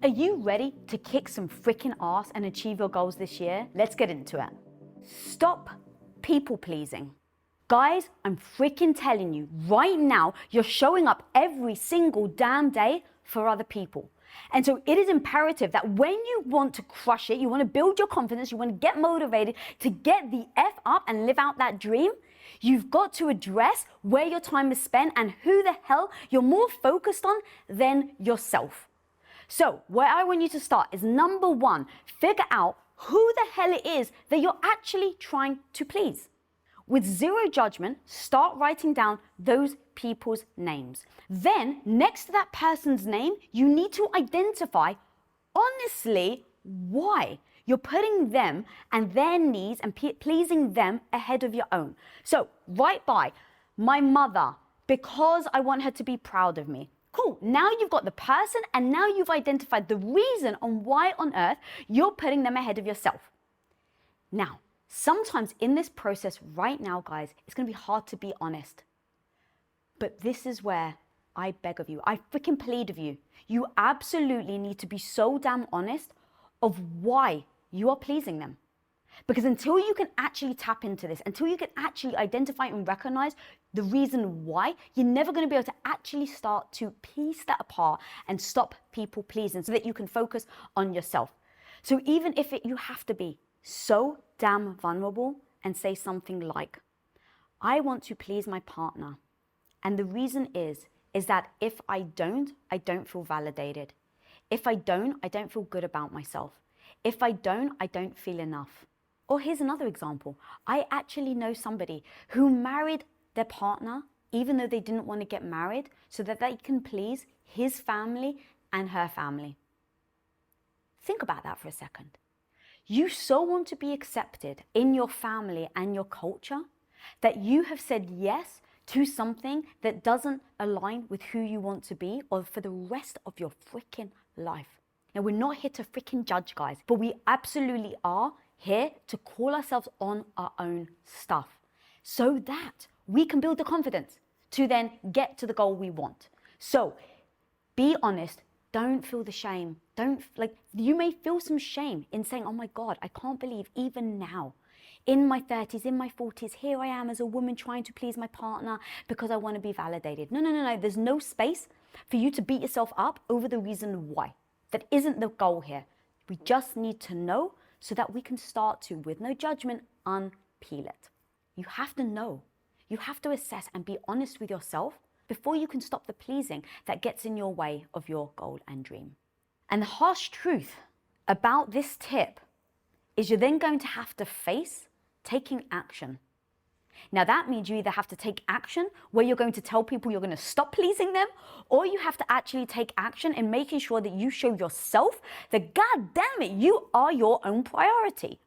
Are you ready to kick some freaking ass and achieve your goals this year? Let's get into it. Stop people pleasing. Guys, I'm freaking telling you right now, you're showing up every single damn day for other people. And so it is imperative that when you want to crush it, you want to build your confidence, you want to get motivated to get the F up and live out that dream, you've got to address where your time is spent and who the hell you're more focused on than yourself. So where I want you to start is number one, figure out who the hell it is that you're actually trying to please. With zero judgment, start writing down those people's names. Then, next to that person's name, you need to identify, honestly, why you're putting them and their needs and pleasing them ahead of your own. So, right by my mother, because I want her to be proud of me. Cool, now you've got the person and now you've identified the reason on why on earth you're putting them ahead of yourself. Now, sometimes in this process right now, guys, it's going to be hard to be honest. But this is where I beg of you, I freaking plead of you. You absolutely need to be so damn honest of why you are pleasing them. Because until you can actually tap into this, until you can actually identify and recognize the reason why, you're never going to be able to actually start to piece that apart and stop people pleasing so that you can focus on yourself. So even if you have to be so damn vulnerable and say something like, I want to please my partner. And the reason is that if I don't feel validated. If I don't feel good about myself. If I don't feel enough. Or here's another example. I actually know somebody who married their partner even though they didn't want to get married so that they can please his family and her family. Think about that for a second. You so want to be accepted in your family and your culture that you have said yes to something that doesn't align with who you want to be or for the rest of your freaking life. Now, we're not here to freaking judge, guys, but we absolutely are here to call ourselves on our own stuff so that we can build the confidence to then get to the goal we want. So be honest. Don't feel the shame. You may feel some shame in saying, oh my God, I can't believe even now, in my 30s, in my 40s, here I am as a woman trying to please my partner because I want to be validated. No. There's no space for you to beat yourself up over the reason why. That isn't the goal here. We just need to know so that we can start to, with no judgment, unpeel it. You have to know. You have to assess and be honest with yourself before you can stop the pleasing that gets in your way of your goal and dream. And the harsh truth about this tip is you're then going to have to face taking action. Now that means you either have to take action where you're going to tell people you're going to stop pleasing them, or you have to actually take action in making sure that you show yourself that, God damn it, you are your own priority.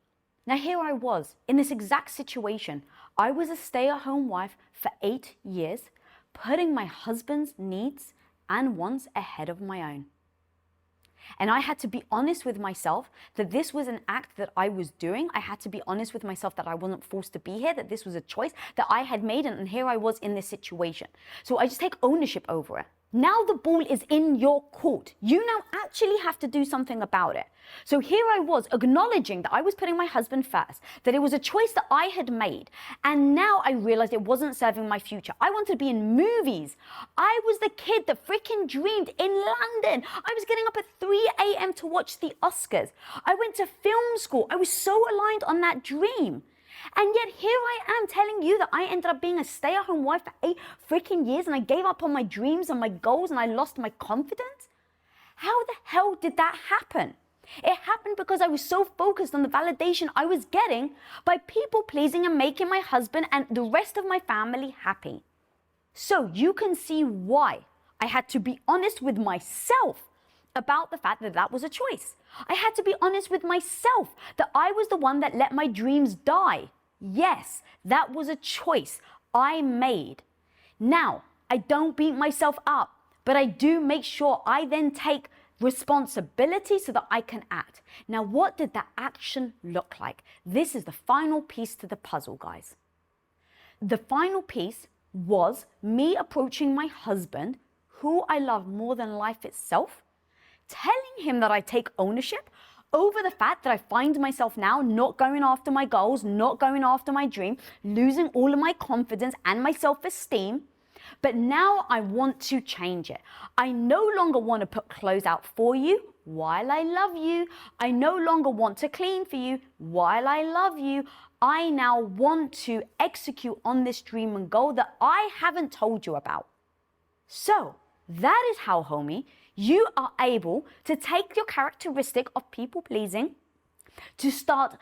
Now here I was in this exact situation. I was a stay-at-home wife for 8 years, putting my husband's needs and wants ahead of my own. And I had to be honest with myself that this was an act that I was doing. I had to be honest with myself that I wasn't forced to be here, that this was a choice that I had made, and here I was in this situation. So I just take ownership over it. Now the ball is in your court. You now actually have to do something about it. So here I was acknowledging that I was putting my husband first, that it was a choice that I had made. And now I realized it wasn't serving my future. I wanted to be in movies. I was the kid that freaking dreamed in London. I was getting up at 3 a.m. to watch the Oscars. I went to film school. I was so aligned on that dream. And yet here I am telling you that I ended up being a stay-at-home wife for 8 freaking years and I gave up on my dreams and my goals and I lost my confidence. How the hell did that happen? It happened because I was so focused on the validation I was getting by people pleasing and making my husband and the rest of my family happy. So you can see why I had to be honest with myself about the fact that that was a choice. I had to be honest with myself that I was the one that let my dreams die. Yes, that was a choice I made. Now, I don't beat myself up, but I do make sure I then take responsibility so that I can act. Now, what did that action look like? This is the final piece to the puzzle, guys. The final piece was me approaching my husband, who I love more than life itself, telling him that I take ownership over the fact that I find myself now not going after my goals, not going after my dream, losing all of my confidence and my self-esteem. But now I want to change it. I no longer want to put clothes out for you while I love you. I no longer want to clean for you while I love you. I now want to execute on this dream and goal that I haven't told you about. So that is how, homie, you are able to take your characteristic of people pleasing, to start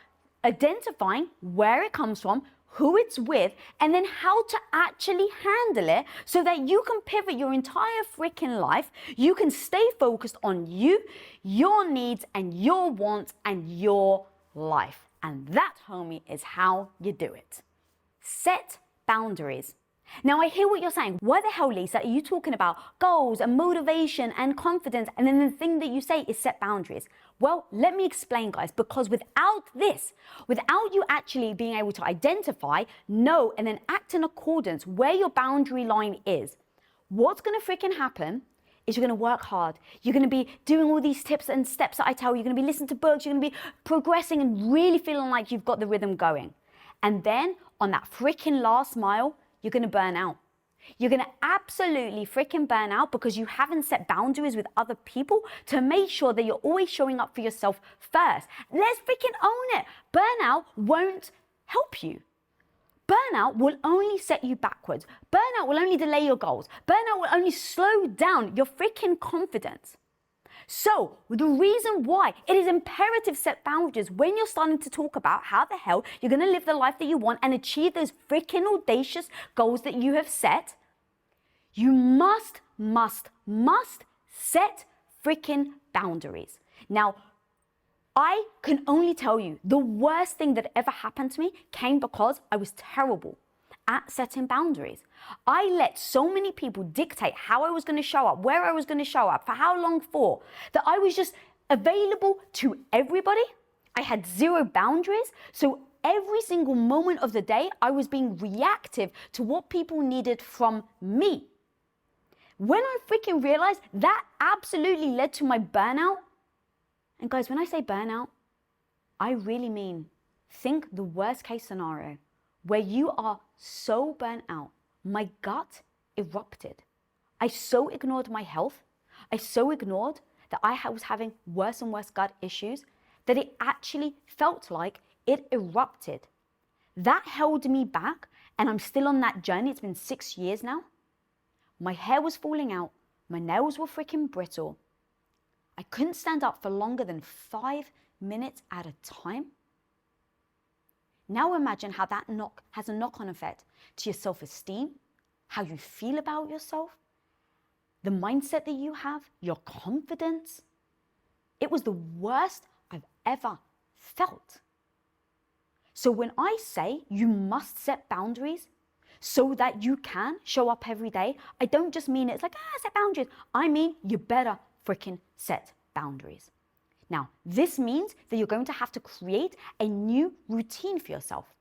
identifying where it comes from, who it's with, and then how to actually handle it so that you can pivot your entire freaking life. You can stay focused on you, your needs and your wants and your life. And that, homie, is how you do it. Set boundaries. Now, I hear what you're saying. Why the hell, Lisa, are you talking about goals and motivation and confidence, and then the thing that you say is set boundaries? Well, let me explain, guys, because without this, without you actually being able to identify, know, and then act in accordance where your boundary line is, what's going to freaking happen is you're going to work hard. You're going to be doing all these tips and steps that I tell you. You're going to be listening to books. You're going to be progressing and really feeling like you've got the rhythm going. And then on that freaking last mile, you're going to burn out. You're going to absolutely freaking burn out because you haven't set boundaries with other people to make sure that you're always showing up for yourself first. Let's freaking own it. Burnout won't help you. Burnout will only set you backwards. Burnout will only delay your goals. Burnout will only slow down your freaking confidence. So the reason why it is imperative to set boundaries when you're starting to talk about how the hell you're going to live the life that you want and achieve those freaking audacious goals that you have set, you must set freaking boundaries. Now, I can only tell you the worst thing that ever happened to me came because I was terrible at setting boundaries. I let so many people dictate how I was going to show up, where I was going to show up, for how long for, that I was just available to everybody. I had zero boundaries. So every single moment of the day, I was being reactive to what people needed from me. When I freaking realized that absolutely led to my burnout. And guys, when I say burnout, I really mean, think the worst case scenario where you are so burnt out, my gut erupted. I so ignored my health. I so ignored that I was having worse and worse gut issues that it actually felt like it erupted. That held me back, and I'm still on that journey. It's been 6 years now. My hair was falling out. My nails were freaking brittle. I couldn't stand up for longer than 5 minutes at a time. Now imagine how that has a knock-on effect to your self-esteem, how you feel about yourself, the mindset that you have, your confidence. It was the worst I've ever felt. So when I say you must set boundaries so that you can show up every day, I don't just mean it's like, set boundaries. I mean, you better freaking set boundaries. Now, this means that you're going to have to create a new routine for yourself.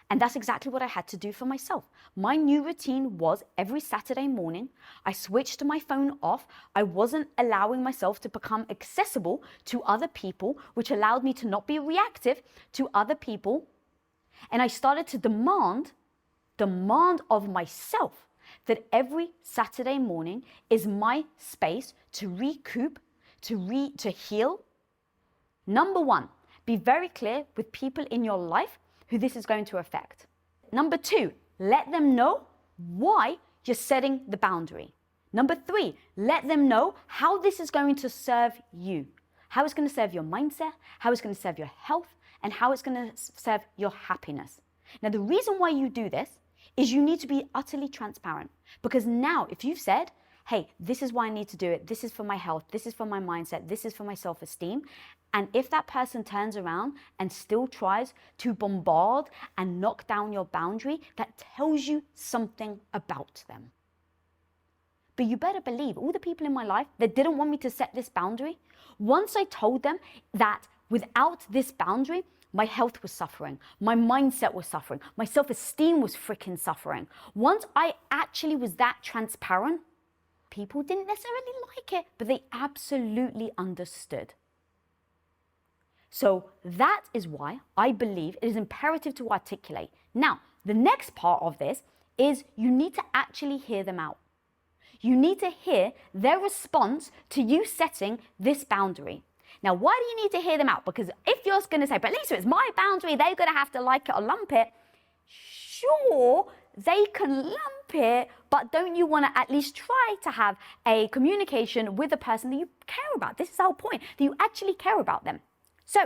And that's exactly what I had to do for myself. My new routine was every Saturday morning, I switched my phone off. I wasn't allowing myself to become accessible to other people, which allowed me to not be reactive to other people. And I started to demand of myself that every Saturday morning is my space to recoup, to heal. Number one, be very clear with people in your life who this is going to affect. Number two, let them know why you're setting the boundary. Number three, let them know how this is going to serve you, how it's going to serve your mindset, how it's going to serve your health, and how it's going to serve your happiness. Now, the reason why you do this is you need to be utterly transparent, because now if you've said, hey, this is why I need to do it. This is for my health. This is for my mindset. This is for my self-esteem. And if that person turns around and still tries to bombard and knock down your boundary, that tells you something about them. But you better believe all the people in my life that didn't want me to set this boundary, once I told them that without this boundary, my health was suffering, my mindset was suffering, my self-esteem was freaking suffering. Once I actually was that transparent, People didn't necessarily like it, but they absolutely understood. So that is why I believe it is imperative to articulate. Now, the next part of this is you need to actually hear them out. You need to hear their response to you setting this boundary. Now, why do you need to hear them out? Because if you're going to say, but Lisa, it's my boundary, they're going to have to like it or lump it. Sure, they can lump it, but don't you want to at least try to have a communication with the person that you care about? This is the whole point, that you actually care about them. So,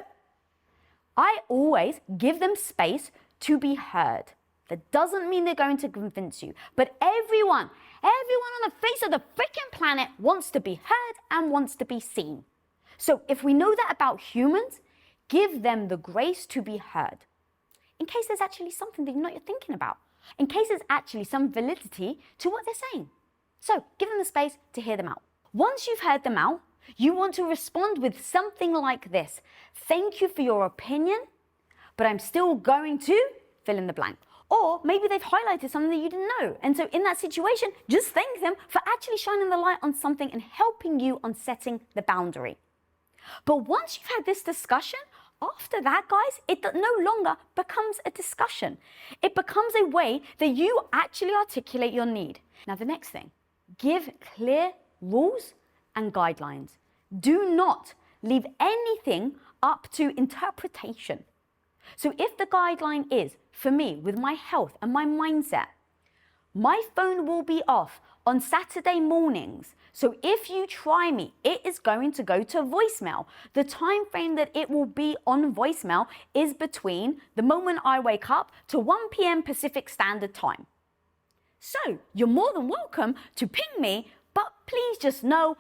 I always give them space to be heard. That doesn't mean they're going to convince you, but everyone on the face of the freaking planet wants to be heard and wants to be seen. So if we know that about humans, give them the grace to be heard. In case there's actually something that you're thinking about. In case there's actually some validity to what they're saying. So give them the space to hear them out. Once you've heard them out, you want to respond with something like this. Thank you for your opinion, but I'm still going to fill in the blank. Or maybe they've highlighted something that you didn't know. And so in that situation, just thank them for actually shining the light on something and helping you on setting the boundary. But once you've had this discussion, after that, guys, it no longer becomes a discussion. It becomes a way that you actually articulate your need. Now, the next thing, give clear rules and guidelines. Do not leave anything up to interpretation. So if the guideline is, for me, with my health and my mindset, my phone will be off on Saturday mornings. So if you try me, it is going to go to voicemail. The time frame that it will be on voicemail is between the moment I wake up to 1 p.m. Pacific Standard Time. So you're more than welcome to ping me, but please just know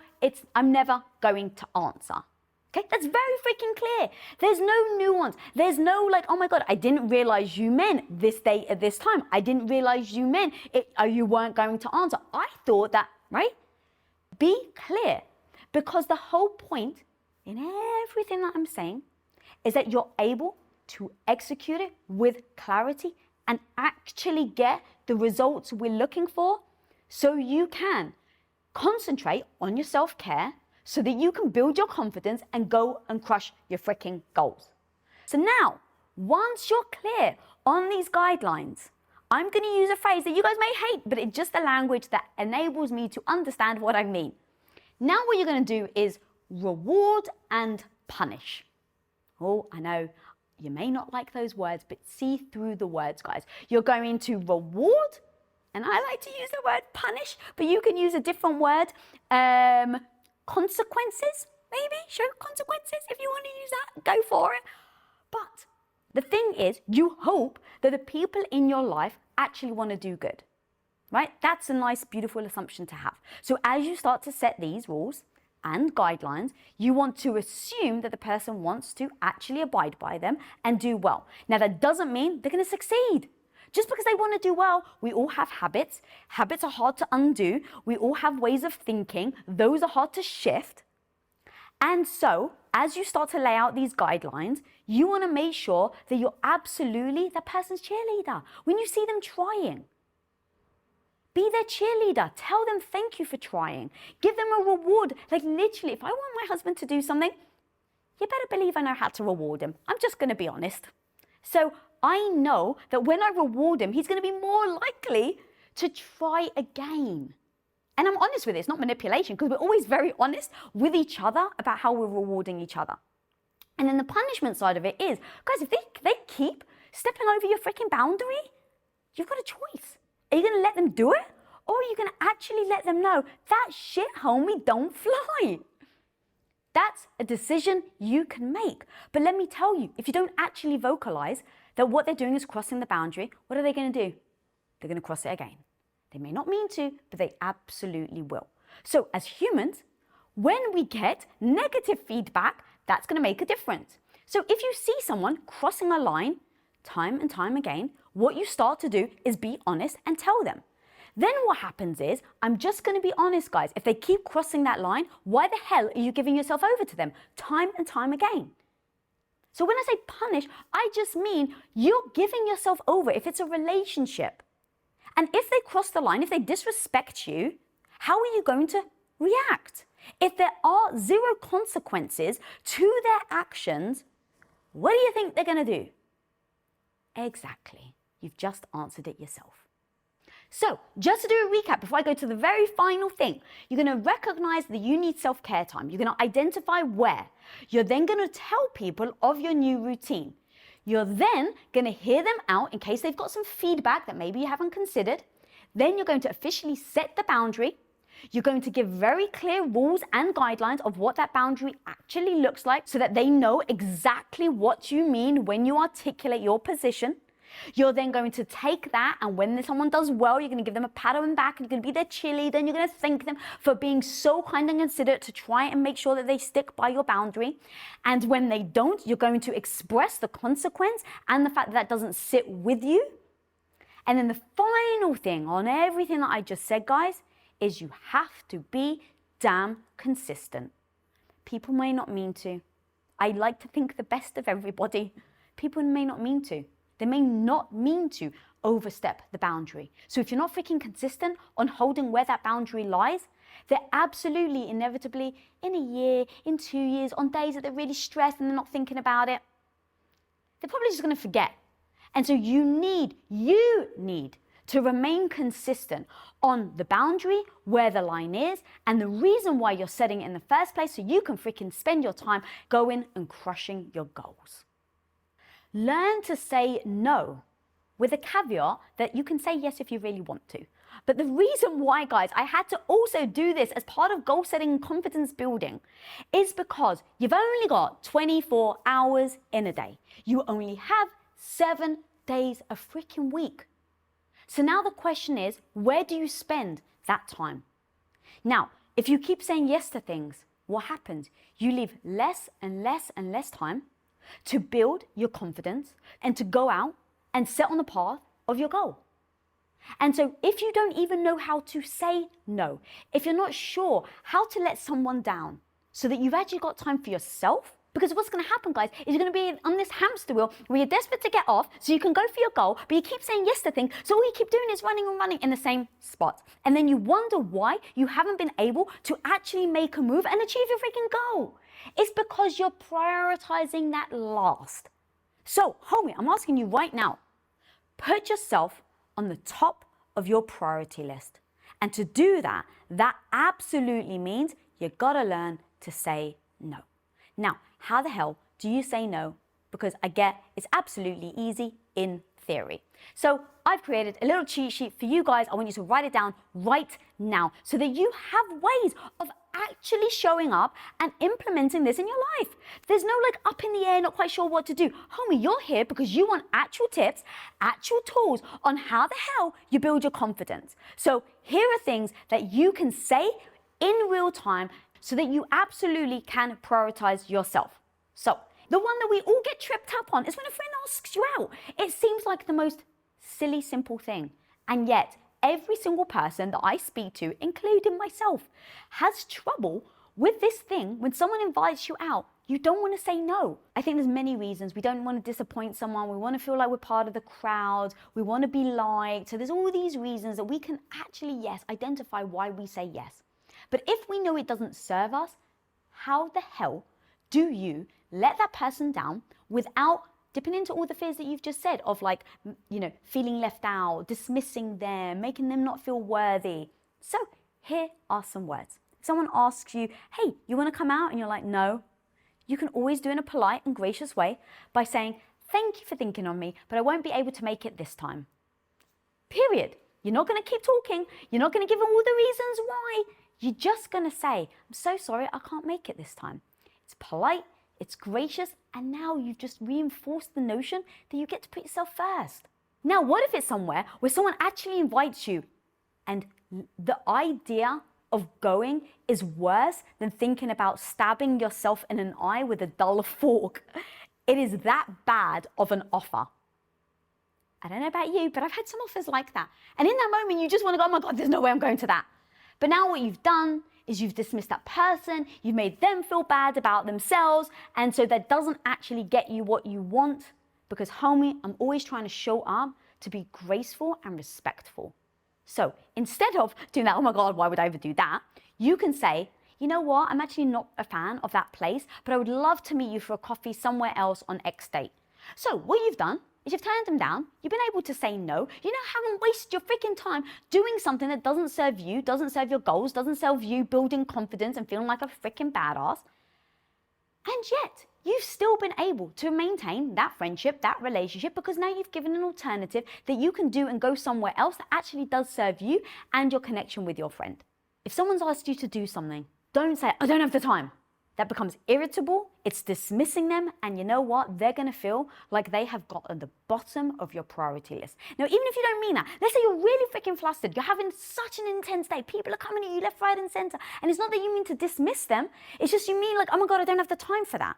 I'm never going to answer. Okay, that's very freaking clear. There's no nuance. There's no like, oh my God, I didn't realize you meant this date at this time. I didn't realize you meant you weren't going to answer. I thought that, right? Be clear, because the whole point in everything that I'm saying is that you're able to execute it with clarity and actually get the results we're looking for, so you can concentrate on your self-care so that you can build your confidence and go and crush your freaking goals. So now, once you're clear on these guidelines, I'm going to use a phrase that you guys may hate, but it's just a language that enables me to understand what I mean. Now what you're going to do is reward and punish. Oh, I know you may not like those words, but see through the words, guys. You're going to reward, and I like to use the word punish, but you can use a different word. Consequences, maybe? Show consequences if you want to use that. Go for it. But the thing is, you hope that the people in your life actually want to do good, right? That's a nice, beautiful assumption to have. So as you start to set these rules and guidelines, you want to assume that the person wants to actually abide by them and do well. Now, that doesn't mean they're going to succeed. Just because they want to do well, we all have habits. Habits are hard to undo. We all have ways of thinking. Those are hard to shift. And so, as you start to lay out these guidelines, you want to make sure that you're absolutely that person's cheerleader. When you see them trying, be their cheerleader. Tell them thank you for trying. Give them a reward. Like literally, if I want my husband to do something, you better believe I know how to reward him. I'm just going to be honest. So I know that when I reward him, he's going to be more likely to try again. And I'm honest with it, it's not manipulation, because we're always very honest with each other about how we're rewarding each other. And then the punishment side of it is, guys, if they keep stepping over your freaking boundary, you've got a choice. Are you going to let them do it? Or are you going to actually let them know that shit, homie, don't fly? That's a decision you can make. But let me tell you, if you don't actually vocalize that what they're doing is crossing the boundary, what are they going to do? They're going to cross it again. They may not mean to, but they absolutely will. So as humans, when we get negative feedback, that's going to make a difference. So if you see someone crossing a line time and time again, what you start to do is be honest and tell them. Then what happens is, I'm just going to be honest, guys. If they keep crossing that line, why the hell are you giving yourself over to them time and time again? So when I say punish, I just mean you're giving yourself over if it's a relationship. And if they cross the line, if they disrespect you, How are you going to react? If there are zero consequences to their actions, what do you think they're going to do? Exactly. You've just answered it yourself. So, just to do a recap before I go to the very final thing, you're going to recognize that you need self-care time. You're going to identify where. You're then going to tell people of your new routine. You're then going to hear them out in case they've got some feedback that maybe you haven't considered. Then you're going to officially set the boundary. You're going to give very clear rules and guidelines of what that boundary actually looks like so that they know exactly what you mean when you articulate your position. You're then going to take that, and when someone does well, you're going to give them a pat on the back, and you're going to be their cheerleader, and you're going to thank them for being so kind and considerate to try and make sure that they stick by your boundary. And when they don't, you're going to express the consequence and the fact that that doesn't sit with you. And then the final thing on everything that I just said, guys, is you have to be damn consistent. People may not mean to. I like to think the best of everybody. People may not mean to. They may not mean to overstep the boundary. So if you're not freaking consistent on holding where that boundary lies, they're absolutely, inevitably, in a year, in 2 years, on days that they're really stressed and they're not thinking about it, they're probably just going to forget. And so you need to remain consistent on the boundary, where the line is, and the reason why you're setting it in the first place, so you can freaking spend your time going and crushing your goals. Learn to say no, with a caveat that you can say yes if you really want to. But the reason why, guys, I had to also do this as part of goal setting and confidence building is because you've only got 24 hours in a day. You only have 7 days a freaking week. So now the question is, where do you spend that time? Now, if you keep saying yes to things, what happens? You leave less and less and less time to build your confidence and to go out and set on the path of your goal. And so if you don't even know how to say no, if you're not sure how to let someone down so that you've actually got time for yourself, because what's going to happen, guys, is you're going to be on this hamster wheel where you're desperate to get off so you can go for your goal, but you keep saying yes to things, so all you keep doing is running and running in the same spot. And then you wonder why you haven't been able to actually make a move and achieve your freaking goal. It's because you're prioritizing that last. So, homie, I'm asking you right now, put yourself on the top of your priority list. And to do that, that absolutely means you gotta learn to say no. Now, how the hell do you say no? Because I get it's absolutely easy in theory. So I've created a little cheat sheet for you guys. I want you to write it down right now so that you have ways of actually showing up and implementing this in your life. There's no like up in the air, not quite sure what to do. Homie, you're here because you want actual tips, actual tools on how the hell you build your confidence. So here are things that you can say in real time so that you absolutely can prioritize yourself. So the one that we all get tripped up on is when a friend asks you out. It seems like the most silly, simple thing. And yet, every single person that I speak to, including myself, has trouble with this thing. When someone invites you out, you don't want to say no. I think there's many reasons. We don't want to disappoint someone. We want to feel like we're part of the crowd. We want to be liked. So there's all these reasons that we can actually, yes, identify why we say yes. But if we know it doesn't serve us, how the hell do you let that person down without dipping into all the fears that you've just said of like, feeling left out, dismissing them, making them not feel worthy? So here are some words. If someone asks you, hey, you want to come out? And you're like, no. You can always do it in a polite and gracious way by saying, thank you for thinking on me, but I won't be able to make it this time. Period. You're not going to keep talking. You're not going to give them all the reasons why. You're just going to say, I'm so sorry, I can't make it this time. It's polite, it's gracious, and now you've just reinforced the notion that you get to put yourself first. Now, what if it's somewhere where someone actually invites you and the idea of going is worse than thinking about stabbing yourself in an eye with a dull fork? It is that bad of an offer. I don't know about you, but I've had some offers like that. And in that moment, you just want to go, oh my God, there's no way I'm going to that. But now what you've done is you've dismissed that person, you've made them feel bad about themselves, and so that doesn't actually get you what you want, because homie, I'm always trying to show up to be graceful and respectful. So instead of doing that, oh my God, why would I ever do that? You can say, you know what, I'm actually not a fan of that place, but I would love to meet you for a coffee somewhere else on X date. So what you've done is you've turned them down, you've been able to say no, you know, haven't wasted your freaking time doing something that doesn't serve you, doesn't serve your goals, doesn't serve you building confidence and feeling like a freaking badass. And yet, you've still been able to maintain that friendship, that relationship, because now you've given an alternative that you can do and go somewhere else that actually does serve you and your connection with your friend. If someone's asked you to do something, don't say, I don't have the time. That becomes irritable, it's dismissing them, and you know what? They're gonna feel like they have got at the bottom of your priority list. Now, even if you don't mean that, let's say you're really freaking flustered, you're having such an intense day, people are coming at you left, right, and center, and it's not that you mean to dismiss them, it's just you mean like, oh my God, I don't have the time for that.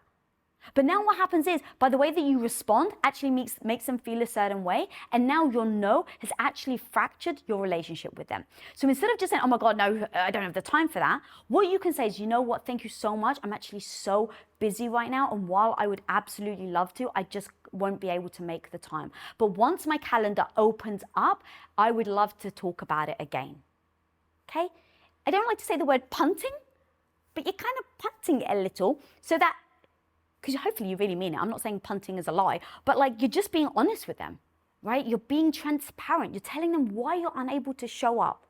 But now what happens is, by the way that you respond, actually makes them feel a certain way, and now your no has actually fractured your relationship with them. So instead of just saying, oh my God, no, I don't have the time for that, what you can say is, you know what, thank you so much, I'm actually so busy right now, and while I would absolutely love to, I just won't be able to make the time. But once my calendar opens up, I would love to talk about it again. Okay? I don't like to say the word punting, but you're kind of punting it a little so that, because hopefully you really mean it. I'm not saying punting is a lie, but like you're just being honest with them, right? You're being transparent. You're telling them why you're unable to show up.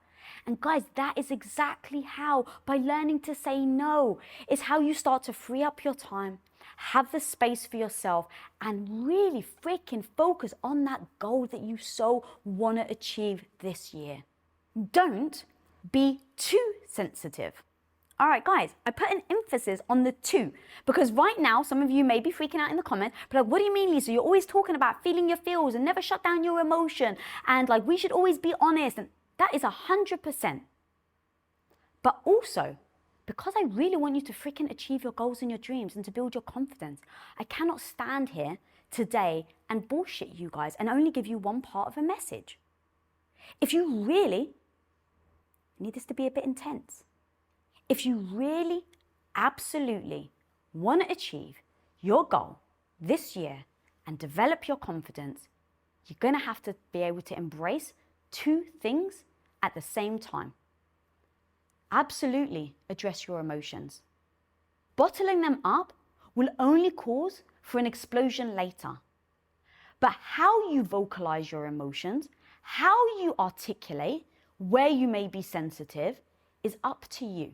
And guys, that is exactly how, by learning to say no, is how you start to free up your time, have the space for yourself, and really freaking focus on that goal that you so want to achieve this year. Don't be too sensitive. All right, guys, I put an emphasis on the two because right now, some of you may be freaking out in the comments, but like, what do you mean, Lisa? You're always talking about feeling your feels and never shut down your emotion. And like, we should always be honest. And that is 100%. But also, because I really want you to freaking achieve your goals and your dreams and to build your confidence, I cannot stand here today and bullshit you guys and only give you one part of a message. If you really need this to be a bit intense, if you really, absolutely want to achieve your goal this year and develop your confidence, you're going to have to be able to embrace two things at the same time. Absolutely address your emotions. Bottling them up will only cause for an explosion later. But how you vocalize your emotions, how you articulate where you may be sensitive is up to you.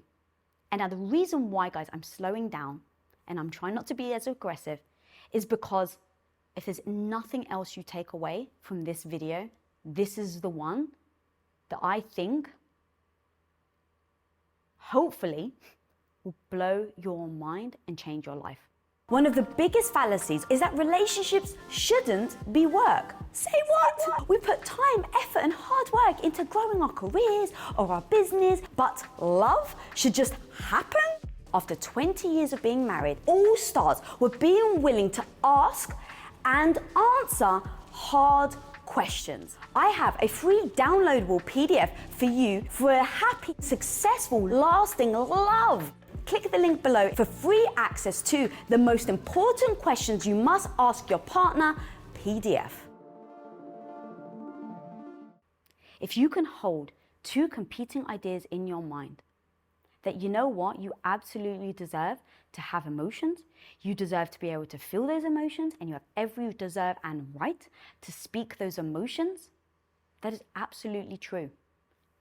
And now the reason why, guys, I'm slowing down and I'm trying not to be as aggressive is because if there's nothing else you take away from this video, this is the one that I think hopefully will blow your mind and change your life. One of the biggest fallacies is that relationships shouldn't be work. Say what? We put time, effort, and hard work into growing our careers or our business, but love should just happen? After 20 years of being married, all starts with being willing to ask and answer hard questions. I have a free downloadable PDF for you for a happy, successful, lasting love. Click the link below for free access to the most important questions you must ask your partner PDF. If you can hold two competing ideas in your mind, that you know what, you absolutely deserve to have emotions, you deserve to be able to feel those emotions, and you have every deserve and right to speak those emotions, that is absolutely true.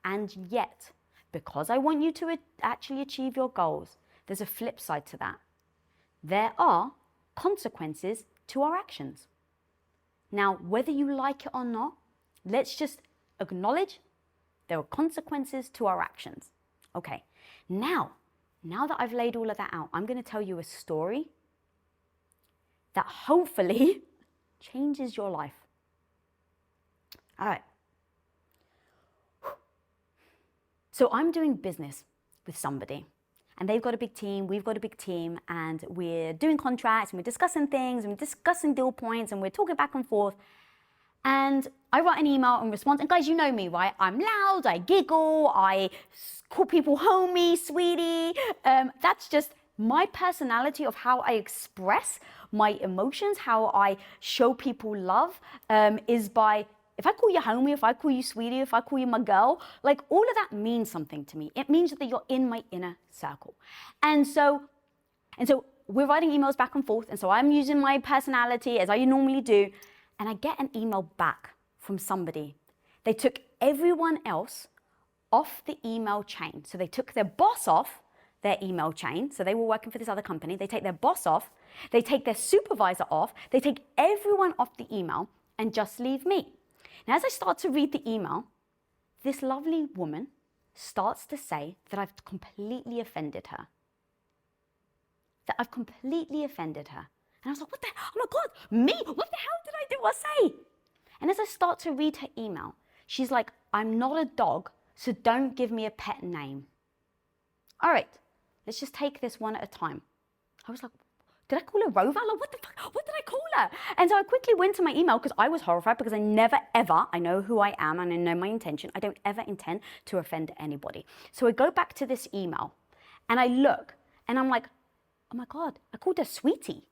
And yet, because I want you to actually achieve your goals, there's a flip side to that. There are consequences to our actions. Now, whether you like it or not, let's just acknowledge there are consequences to our actions. Okay, now that I've laid all of that out, I'm going to tell you a story that hopefully changes your life. All right. So I'm doing business with somebody and they've got a big team, we've got a big team, and we're doing contracts and we're discussing things and we're discussing deal points and we're talking back and forth. And I write an email in response, and guys, you know me, right? I'm loud, I giggle, I call people homie, sweetie. That's just my personality of how I express my emotions, how I show people love, is by if I call you homie, if I call you sweetie, if I call you my girl, like all of that means something to me. It means that you're in my inner circle. And so we're writing emails back and forth. And so I'm using my personality as I normally do. And I get an email back from somebody. They took everyone else off the email chain. So they took their boss off their email chain. So they were working for this other company. They take their boss off. They take their supervisor off. They take everyone off the email and just leave me. Now, as I start to read the email, this lovely woman starts to say that I've completely offended her. That I've completely offended her. And I was like, what the, oh my God, me? What the hell did I do or say? And as I start to read her email, she's like, I'm not a dog, so don't give me a pet name. All right, let's just take this one at a time. I was like, did I call her Rover? Like, what the fuck? What did I call her? And so I quickly went to my email because I was horrified because I never, ever, I know who I am and I know my intention. I don't ever intend to offend anybody. So I go back to this email and I look and I'm like, oh my God, I called her sweetie.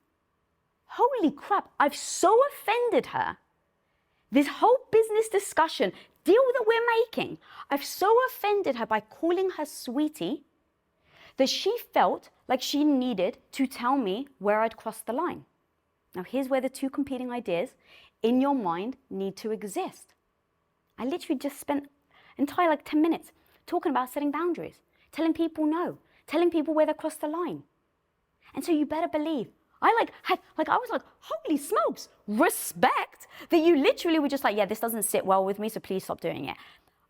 Holy crap, I've so offended her. This whole business discussion, deal that we're making, I've so offended her by calling her sweetie that she felt like she needed to tell me where I'd crossed the line. Now here's where the two competing ideas in your mind need to exist. I literally just spent entire like 10 minutes talking about setting boundaries, telling people no, telling people where they crossed the line. And so you better believe, I was like, holy smokes, respect that you literally were just like, yeah, this doesn't sit well with me, so please stop doing it.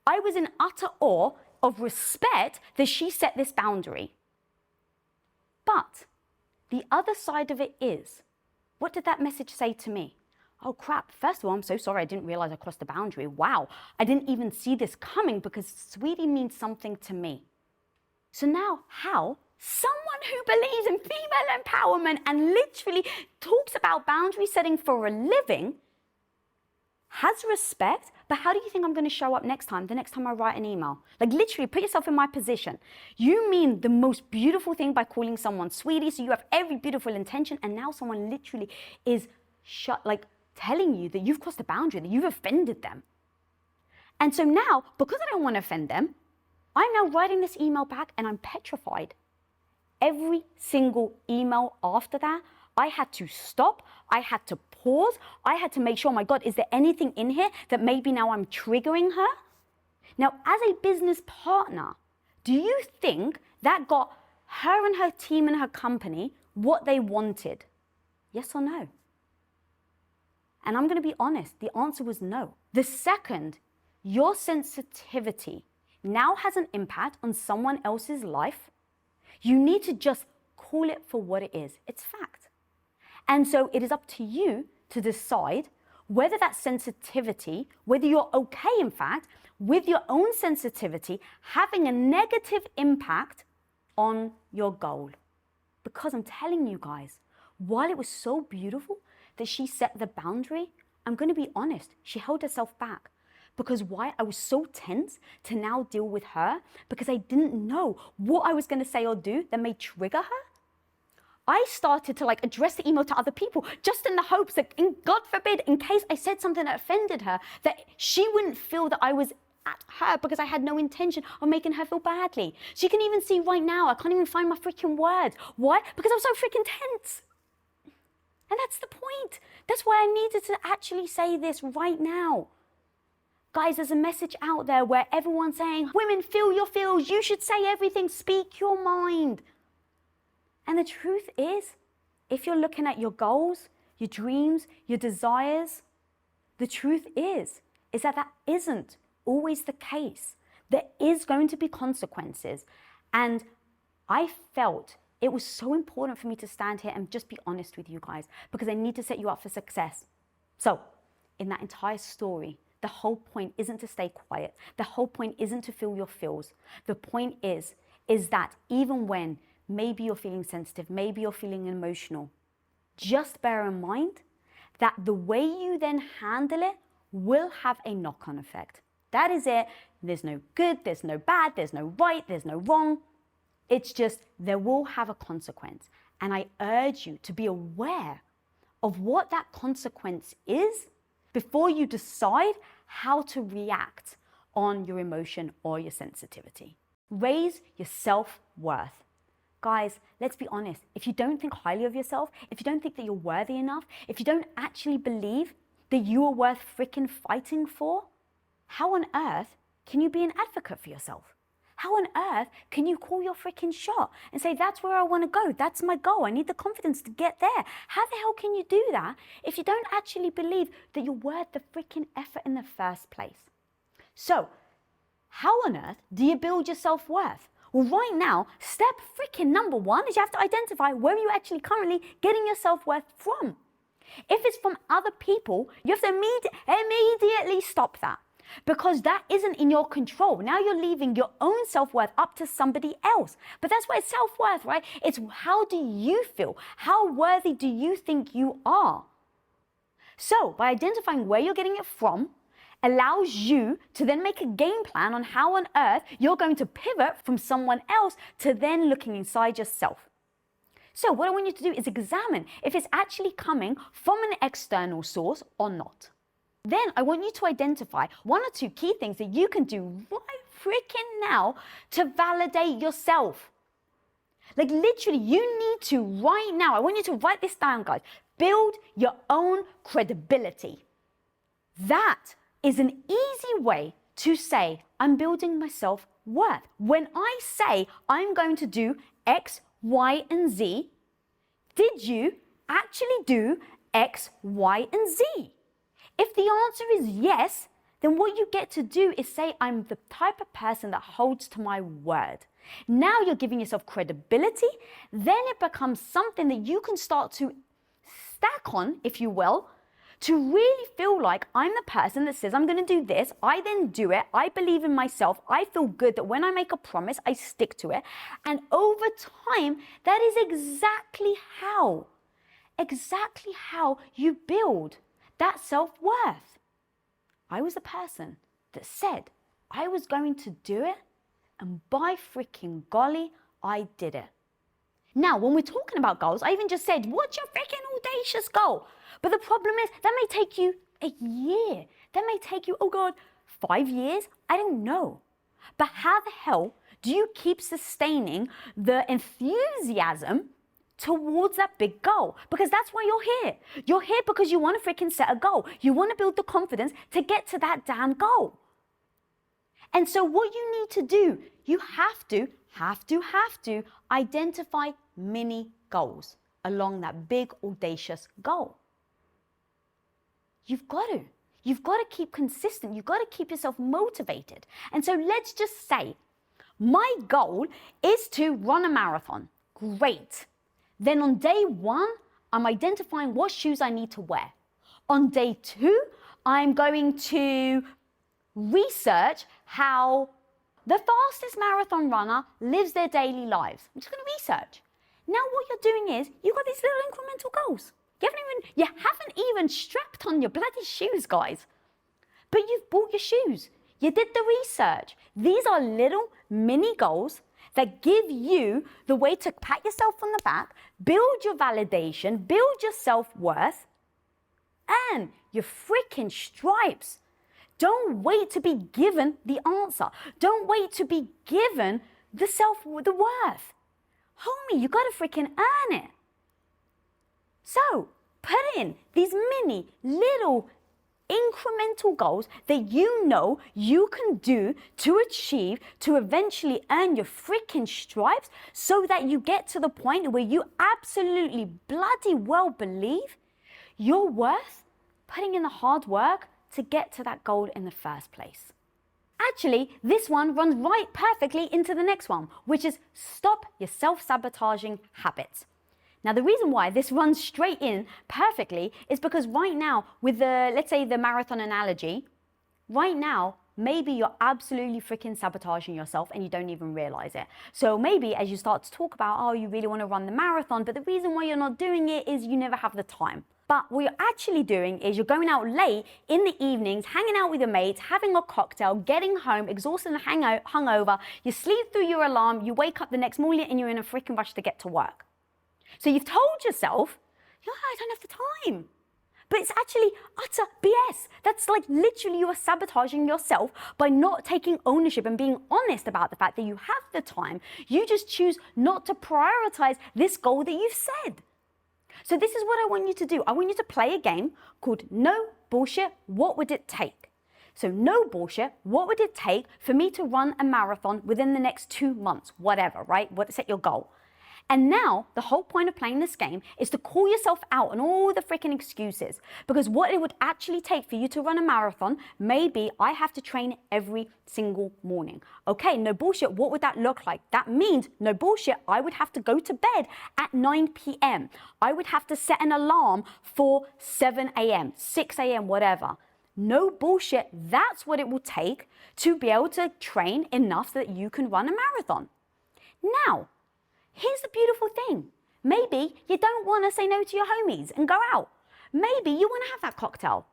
I was in utter awe of respect that she set this boundary. But the other side of it is, what did that message say to me? Oh crap, first of all, I'm so sorry, I didn't realize I crossed the boundary. Wow, I didn't even see this coming because sweetie means something to me. So now how someone who believes in female empowerment and literally talks about boundary setting for a living has respect, but how do you think I'm going to show up next time, the next time I write an email? Like literally put yourself in my position. You mean the most beautiful thing by calling someone sweetie, so you have every beautiful intention, and now someone literally is telling you that you've crossed a boundary, that you've offended them. And so now, because I don't want to offend them, I'm now writing this email back and I'm petrified. Every single email after that, I had to stop, I had to pause, I had to make sure, oh my God, is there anything in here that maybe now I'm triggering her? Now, as a business partner, do you think that got her and her team and her company what they wanted? Yes or no? And I'm going to be honest, the answer was no. The second, your sensitivity now has an impact on someone else's life, you need to just call it for what it is. It's fact. And so it is up to you to decide whether that sensitivity, whether you're okay, in fact, with your own sensitivity having a negative impact on your goal. Because I'm telling you guys, while it was so beautiful that she set the boundary, I'm going to be honest, she held herself back. Because why? I was so tense to now deal with her because I didn't know what I was going to say or do that may trigger her. I started to address the email to other people just in the hopes that, God forbid, in case I said something that offended her, that she wouldn't feel that I was at her because I had no intention of making her feel badly. So you can even see right now, I can't even find my freaking words. Why? Because I was so freaking tense. And that's the point. That's why I needed to actually say this right now. Guys, there's a message out there where everyone's saying, women, feel your feels, you should say everything, speak your mind. And the truth is, if you're looking at your goals, your dreams, your desires, the truth is that isn't always the case. There is going to be consequences. And I felt it was so important for me to stand here and just be honest with you guys, because I need to set you up for success. So, in that entire story, the whole point isn't to stay quiet. The whole point isn't to feel your feels. The point is that even when maybe you're feeling sensitive, maybe you're feeling emotional, just bear in mind that the way you then handle it will have a knock-on effect. That is it. There's no good, there's no bad, there's no right, there's no wrong. It's just there will have a consequence. And I urge you to be aware of what that consequence is before you decide how to react on your emotion or your sensitivity. Raise your self-worth. Guys, let's be honest. If you don't think highly of yourself, if you don't think that you're worthy enough, if you don't actually believe that you are worth freaking fighting for, how on earth can you be an advocate for yourself? How on earth can you call your freaking shot and say, that's where I want to go, that's my goal, I need the confidence to get there? How the hell can you do that if you don't actually believe that you're worth the freaking effort in the first place? So, how on earth do you build your self-worth? Well, right now, step freaking number one is you have to identify where you're actually currently getting your self-worth from. If it's from other people, you have to immediately stop that, because that isn't in your control. Now you're leaving your own self-worth up to somebody else. But that's why it's self-worth, right? It's how do you feel? How worthy do you think you are? So by identifying where you're getting it from, allows you to then make a game plan on how on earth you're going to pivot from someone else to then looking inside yourself. So what I want you to do is examine if it's actually coming from an external source or not. Then I want you to identify one or two key things that you can do right freaking now to validate yourself. Like literally, you need to right now, I want you to write this down, guys. Build your own credibility. That is an easy way to say, I'm building my self-worth. When I say I'm going to do X, Y, and Z, did you actually do X, Y, and Z? If the answer is yes, then what you get to do is say, I'm the type of person that holds to my word. Now you're giving yourself credibility, then it becomes something that you can start to stack on, if you will, to really feel like I'm the person that says I'm going to do this, I then do it, I believe in myself, I feel good that when I make a promise, I stick to it. And over time, that is exactly how you build that self-worth. I was the person that said I was going to do it, and by freaking golly, I did it. Now, when we're talking about goals, I even just said, what's your freaking audacious goal? But the problem is that may take you a year. That may take you, 5 years? I don't know. But how the hell do you keep sustaining the enthusiasm towards that big goal? Because that's why you're here. You're here because you want to freaking set a goal. You want to build the confidence to get to that damn goal. And so what you need to do, you have to identify mini goals along that big audacious goal. You've got to keep consistent. You've got to keep yourself motivated. And so let's just say my goal is to run a marathon. Great. Then on day one, I'm identifying what shoes I need to wear. On day two, I'm going to research how the fastest marathon runner lives their daily lives. I'm just going to research. Now what you're doing is you've got these little incremental goals. You haven't even strapped on your bloody shoes, guys. But you've bought your shoes. You did the research. These are little mini goals that give you the way to pat yourself on the back, build your validation, build your self-worth, and your freaking stripes. Don't wait to be given the answer. Don't wait to be given the worth. Homie, you gotta freaking earn it. So, put in these mini, little, incremental goals that you know you can do to achieve, to eventually earn your freaking stripes, so that you get to the point where you absolutely bloody well believe you're worth putting in the hard work to get to that goal in the first place. Actually, this one runs right perfectly into the next one, which is stop your self-sabotaging habits. Now, the reason why this runs straight in perfectly is because right now, with let's say the marathon analogy, right now, maybe you're absolutely freaking sabotaging yourself and you don't even realize it. So maybe as you start to talk about, you really want to run the marathon, but the reason why you're not doing it is you never have the time. But what you're actually doing is you're going out late in the evenings, hanging out with your mates, having a cocktail, getting home, exhausted and hungover, you sleep through your alarm, you wake up the next morning and you're in a freaking rush to get to work. So you've told yourself, I don't have the time. But it's actually utter BS. That's like literally you are sabotaging yourself by not taking ownership and being honest about the fact that you have the time. You just choose not to prioritize this goal that you've said. So this is what I want you to do. I want you to play a game called No Bullshit, What Would It Take? So no bullshit, what would it take for me to run a marathon within the next 2 months? Whatever, right? Set your goal. And now the whole point of playing this game is to call yourself out on all the freaking excuses. Because what it would actually take for you to run a marathon, maybe I have to train every single morning. Okay, no bullshit, what would that look like? That means, no bullshit, I would have to go to bed at 9 p.m. I would have to set an alarm for 7 a.m., 6 a.m., whatever. No bullshit, that's what it will take to be able to train enough so that you can run a marathon. Now, here's the beautiful thing. Maybe you don't want to say no to your homies and go out. Maybe you want to have that cocktail.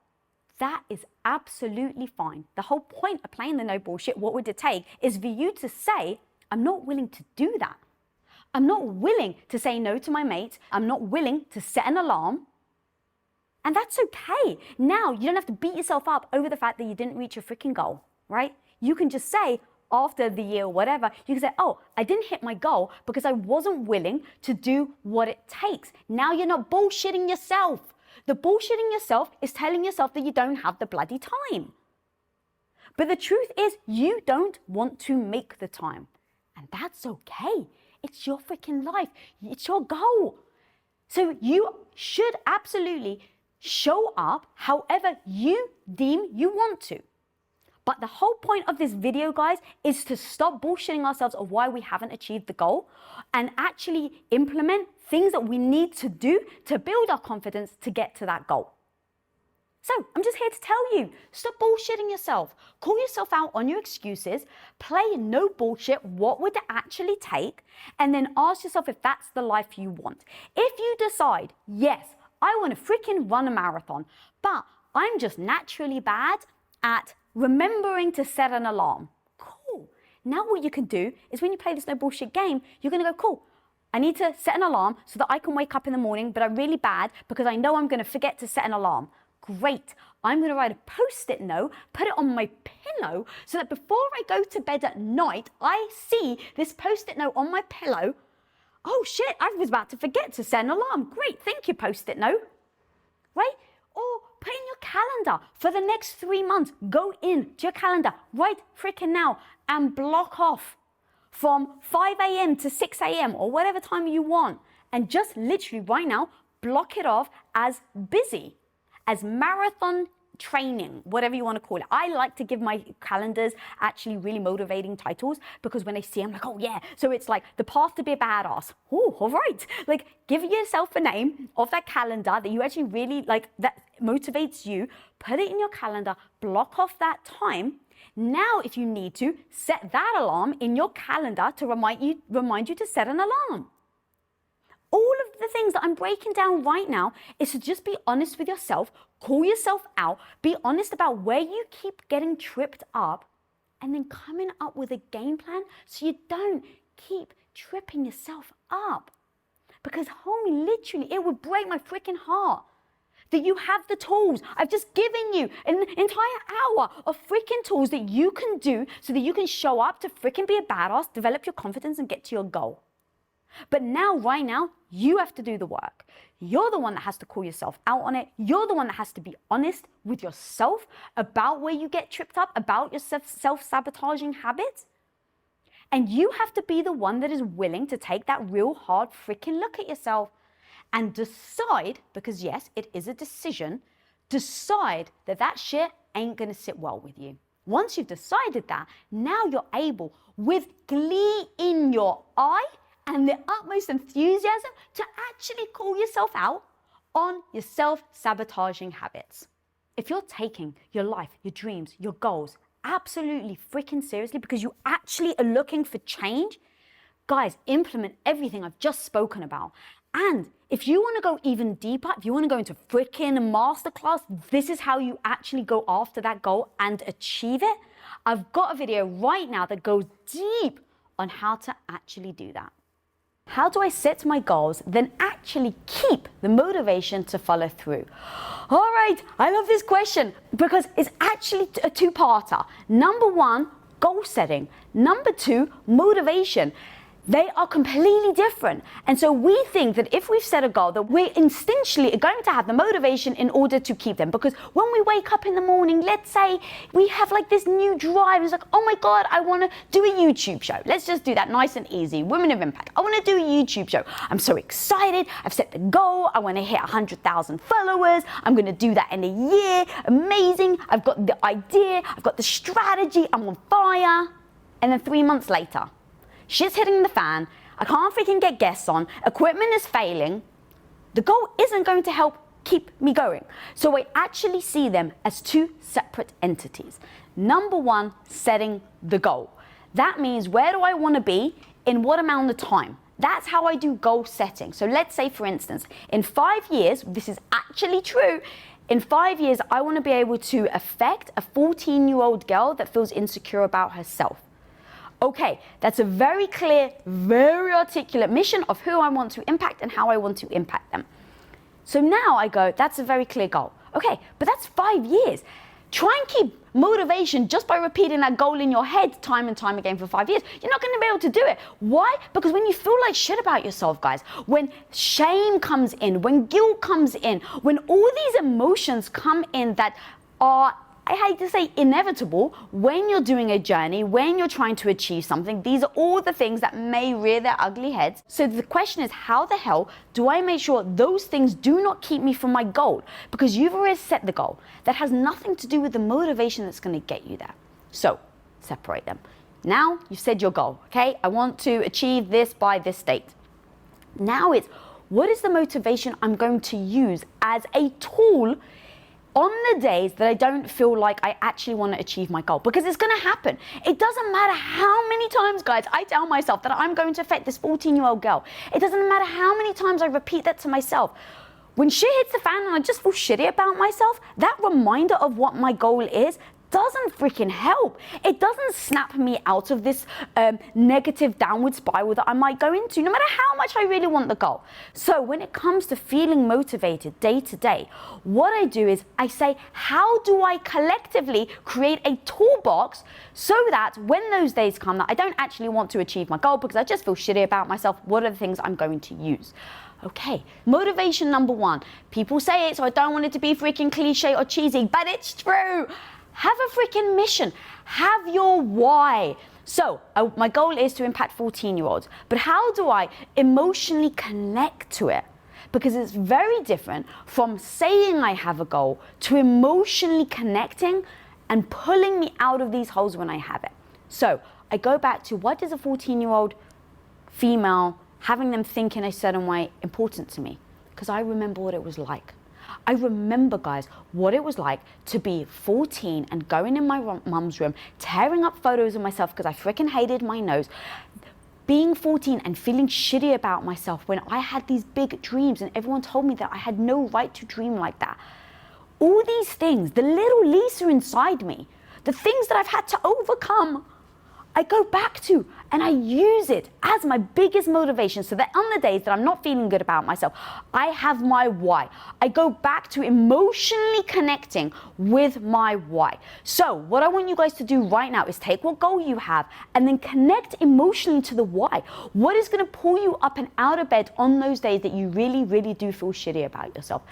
That is absolutely fine. The whole point of playing the no bullshit, what would it take, is for you to say, I'm not willing to do that. I'm not willing to say no to my mates. I'm not willing to set an alarm. And that's okay. Now, you don't have to beat yourself up over the fact that you didn't reach your freaking goal, right? You can just say, after the year or whatever, you can say, oh, I didn't hit my goal because I wasn't willing to do what it takes. Now you're not bullshitting yourself. The bullshitting yourself is telling yourself that you don't have the bloody time. But the truth is, you don't want to make the time. And that's okay. It's your freaking life. It's your goal. So you should absolutely show up however you deem you want to. But the whole point of this video, guys, is to stop bullshitting ourselves of why we haven't achieved the goal and actually implement things that we need to do to build our confidence to get to that goal. So I'm just here to tell you, stop bullshitting yourself. Call yourself out on your excuses, play no bullshit, what would it actually take, and then ask yourself if that's the life you want. If you decide, yes, I want to freaking run a marathon, but I'm just naturally bad at remembering to set an alarm. Cool. Now what you can do is when you play this no bullshit game, you're going to go, cool, I need to set an alarm so that I can wake up in the morning, but I'm really bad because I know I'm going to forget to set an alarm. Great. I'm going to write a post-it note, put it on my pillow so that before I go to bed at night, I see this post-it note on my pillow. Oh shit, I was about to forget to set an alarm. Great, thank you, post-it note. Right? Or put in your calendar for the next 3 months. Go into your calendar right freaking now and block off from 5 a.m. to 6 a.m. or whatever time you want. And just literally right now, block it off as busy, as marathon training, whatever you want to call it. I like to give my calendars actually really motivating titles because when I see them, I'm like, oh yeah. So it's like the path to be a badass. Oh, all right. Like give yourself a name of that calendar that you actually really like, that motivates you. Put it in your calendar, block off that time. Now, if you need to, set that alarm in your calendar to remind you to set an alarm. All of the things that I'm breaking down right now is to just be honest with yourself, call yourself out, be honest about where you keep getting tripped up, and then coming up with a game plan so you don't keep tripping yourself up. Because homie, literally, it would break my freaking heart that you have the tools. I've just given you an entire hour of freaking tools that you can do so that you can show up to freaking be a badass, develop your confidence, and get to your goal. But now, right now, you have to do the work. You're the one that has to call yourself out on it. You're the one that has to be honest with yourself about where you get tripped up, about your self-sabotaging habits. And you have to be the one that is willing to take that real hard freaking look at yourself and decide, because yes, it is a decision, decide that that shit ain't gonna sit well with you. Once you've decided that, now you're able, with glee in your eye, and the utmost enthusiasm to actually call yourself out on your self-sabotaging habits. If you're taking your life, your dreams, your goals absolutely freaking seriously because you actually are looking for change, guys, implement everything I've just spoken about. And if you want to go even deeper, if you want to go into freaking masterclass, this is how you actually go after that goal and achieve it. I've got a video right now that goes deep on how to actually do that. How do I set my goals, then actually keep the motivation to follow through? All right, I love this question because it's actually a two-parter. Number one, goal setting. Number two, motivation. They are completely different. And so we think that if we've set a goal, that we're instinctually going to have the motivation in order to keep them. Because when we wake up in the morning, let's say we have like this new drive. It's like, oh my God, I want to do a YouTube show. Let's just do that nice and easy. Women of Impact. I want to do a YouTube show. I'm so excited. I've set the goal. I want to hit 100,000 followers. I'm going to do that in a year. Amazing. I've got the idea. I've got the strategy. I'm on fire. And then 3 months later, shit's hitting the fan, I can't freaking get guests on, equipment is failing, the goal isn't going to help keep me going. So I actually see them as two separate entities. Number one, setting the goal. That means where do I want to be in what amount of time? That's how I do goal setting. So let's say, for instance, in 5 years, this is actually true, in 5 years, I want to be able to affect a 14-year-old girl that feels insecure about herself. Okay, that's a very clear, very articulate mission of who I want to impact and how I want to impact them. So now I go, that's a very clear goal. Okay, but that's 5 years. Try and keep motivation just by repeating that goal in your head time and time again for 5 years. You're not going to be able to do it. Why? Because when you feel like shit about yourself, guys, when shame comes in, when guilt comes in, when all these emotions come in that are, I hate to say inevitable, when you're doing a journey, when you're trying to achieve something, these are all the things that may rear their ugly heads. So the question is, how the hell do I make sure those things do not keep me from my goal? Because you've already set the goal. That has nothing to do with the motivation that's going to get you there. So separate them. Now you've said your goal, okay? I want to achieve this by this date. Now it's, what is the motivation I'm going to use as a tool on the days that I don't feel like I actually want to achieve my goal? Because it's going to happen. It doesn't matter how many times, guys, I tell myself that I'm going to affect this 14-year-old girl. It doesn't matter how many times I repeat that to myself. When shit hits the fan and I just feel shitty about myself, that reminder of what my goal is doesn't freaking help. It doesn't snap me out of this negative downward spiral that I might go into, no matter how much I really want the goal. So when it comes to feeling motivated day to day, what I do is I say, how do I collectively create a toolbox so that when those days come that I don't actually want to achieve my goal because I just feel shitty about myself, what are the things I'm going to use? Okay, motivation number one. People say it, so I don't want it to be freaking cliche or cheesy, but it's true. Have a freaking mission. Have your why. So my goal is to impact 14-year-olds, but how do I emotionally connect to it? Because it's very different from saying I have a goal to emotionally connecting and pulling me out of these holes when I have it. So I go back to, what is a 14-year-old female, having them think in a certain way, important to me? Because I remember what it was like. I remember, guys, what it was like to be 14 and going in my mum's room, tearing up photos of myself because I freaking hated my nose, being 14 and feeling shitty about myself when I had these big dreams and everyone told me that I had no right to dream like that. All these things, the little Lisa inside me, the things that I've had to overcome, I go back to and I use it as my biggest motivation so that on the days that I'm not feeling good about myself, I have my why. I go back to emotionally connecting with my why. So what I want you guys to do right now is take what goal you have and then connect emotionally to the why. What is going to pull you up and out of bed on those days that you really, really do feel shitty about yourself?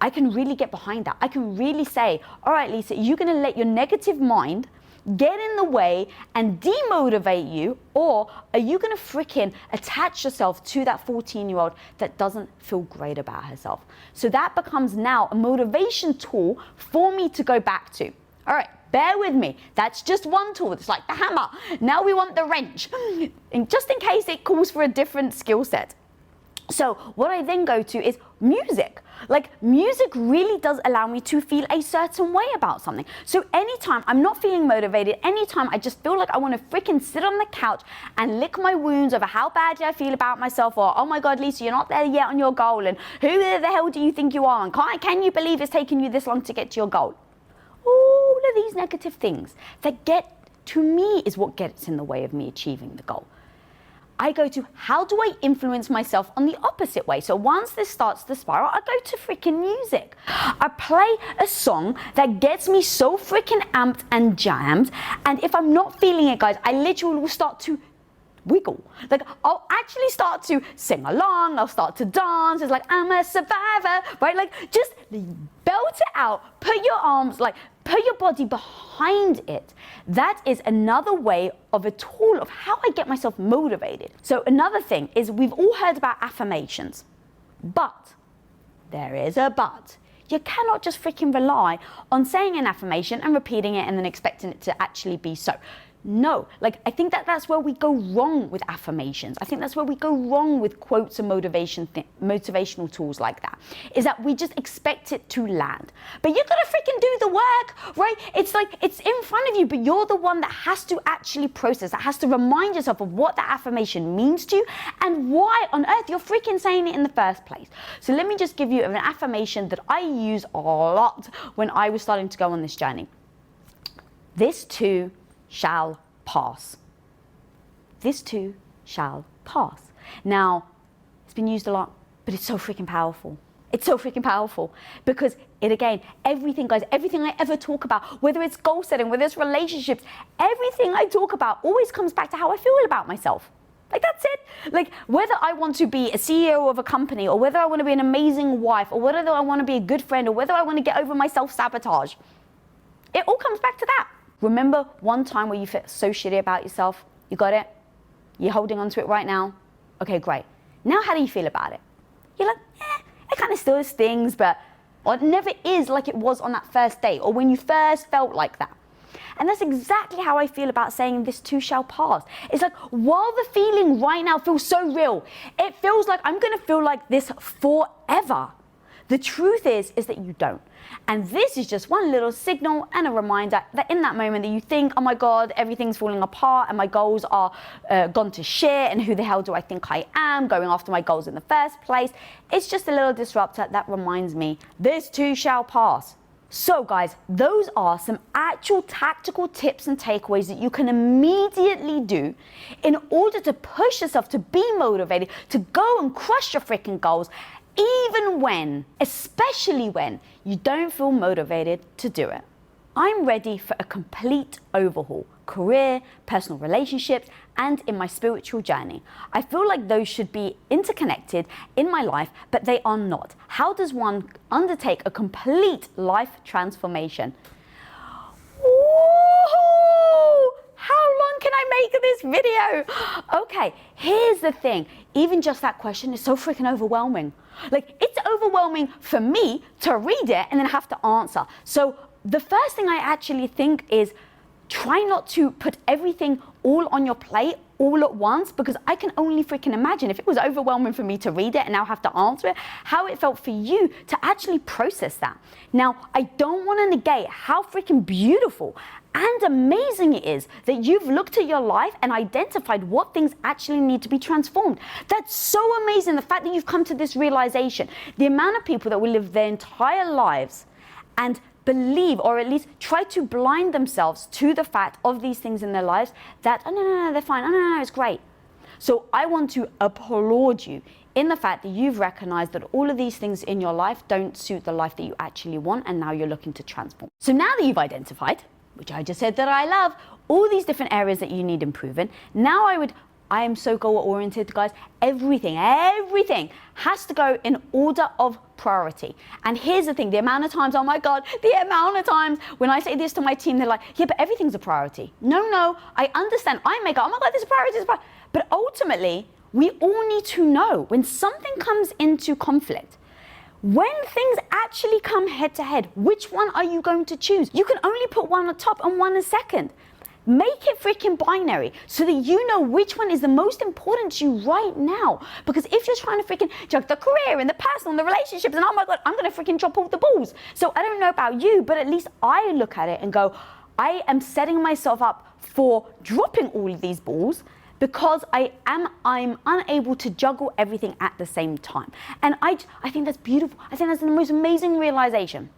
I can really get behind that. I can really say, all right, Lisa, you're going to let your negative mind get in the way and demotivate you, or are you going to freaking attach yourself to that 14-year-old that doesn't feel great about herself? So that becomes now a motivation tool for me to go back to. All right, bear with me. That's just one tool. It's like the hammer. Now we want the wrench, and just in case it calls for a different skill set. So what I then go to is music. Like, music really does allow me to feel a certain way about something. So anytime I'm not feeling motivated, anytime I just feel like I want to freaking sit on the couch and lick my wounds over how badly I feel about myself, or, oh my God, Lisa, you're not there yet on your goal, and who the hell do you think you are, and can you believe it's taken you this long to get to your goal? All of these negative things that get to me is what gets in the way of me achieving the goal. I go to, how do I influence myself on the opposite way? So once this starts to spiral, I go to freaking music. I play a song that gets me so freaking amped and jammed. And if I'm not feeling it, guys, I literally will start to wiggle. Like, I'll actually start to sing along, I'll start to dance. It's like, I'm a survivor, right? Like, just belt it out, put your arms, like, put your body behind it. That is another way of a tool of how I get myself motivated. So another thing is, we've all heard about affirmations, but there is a but. You cannot just freaking rely on saying an affirmation and repeating it and then expecting it to actually be so. No, like, I think that's where we go wrong with affirmations. I think that's where we go wrong with quotes and motivational tools like that, is that we just expect it to land. But you gotta freaking do the work, right? It's like, it's in front of you, but you're the one that has to actually process, that has to remind yourself of what that affirmation means to you and why on earth you're freaking saying it in the first place. So let me just give you an affirmation that I use a lot when I was starting to go on this journey. This too shall pass. This too shall pass. Now, it's been used a lot, but it's so freaking powerful. It's so freaking powerful because it, again, everything, guys, everything I ever talk about, whether it's goal setting, whether it's relationships, everything I talk about always comes back to how I feel about myself. Like, that's it. Like, whether I want to be a CEO of a company, or whether I want to be an amazing wife, or whether I want to be a good friend, or whether I want to get over my self-sabotage, it all comes back to that. Remember one time where you felt so shitty about yourself? You got it? You're holding on to it right now? Okay, great. Now how do you feel about it? You're like, it kind of still stings, but it never is like it was on that first date or when you first felt like that. And that's exactly how I feel about saying this too shall pass. It's like, while the feeling right now feels so real, it feels like I'm gonna feel like this forever. The truth is that you don't. And this is just one little signal and a reminder that in that moment that you think, oh my God, everything's falling apart and my goals are gone to shit, and who the hell do I think I am going after my goals in the first place? It's just a little disruptor that reminds me, this too shall pass. So guys, those are some actual tactical tips and takeaways that you can immediately do in order to push yourself to be motivated, to go and crush your freaking goals, even when, especially when, you don't feel motivated to do it. I'm ready for a complete overhaul, career, personal relationships, and in my spiritual journey. I feel like those should be interconnected in my life, but they are not. How does one undertake a complete life transformation? Ooh, how long can I make this video? Okay, here's the thing. Even just that question is so freaking overwhelming. Like, it's overwhelming for me to read it and then have to answer. So the first thing I actually think is, try not to put everything all on your plate all at once, because I can only freaking imagine if it was overwhelming for me to read it and now have to answer it, how it felt for you to actually process that. Now, I don't want to negate how freaking beautiful and amazing it is that you've looked at your life and identified what things actually need to be transformed. That's so amazing, the fact that you've come to this realization. The amount of people that will live their entire lives and believe, or at least try to blind themselves to the fact of these things in their lives, that, oh no, they're fine, oh no, it's great. So I want to applaud you in the fact that you've recognized that all of these things in your life don't suit the life that you actually want, and now you're looking to transform. So now that you've identified, which I just said that I love, all these different areas that you need improving, now I am so goal-oriented, guys. Everything has to go in order of priority. And here's the thing, the amount of times, oh my God, the amount of times when I say this to my team, they're like, yeah, but everything's a priority. No, I understand. I may go, oh my God, this is a priority, this is a priority. But ultimately, we all need to know when something comes into conflict, when things actually come head to head, which one are you going to choose? You can only put one on top and one a second. Make it freaking binary so that you know which one is the most important to you right now. Because if you're trying to freaking juggle the career and the personal and the relationships, and oh my God, I'm going to freaking drop all the balls. So I don't know about you, but at least I look at it and go, I am setting myself up for dropping all of these balls, because I'm unable to juggle everything at the same time. And I think that's beautiful. I think that's the most amazing realization.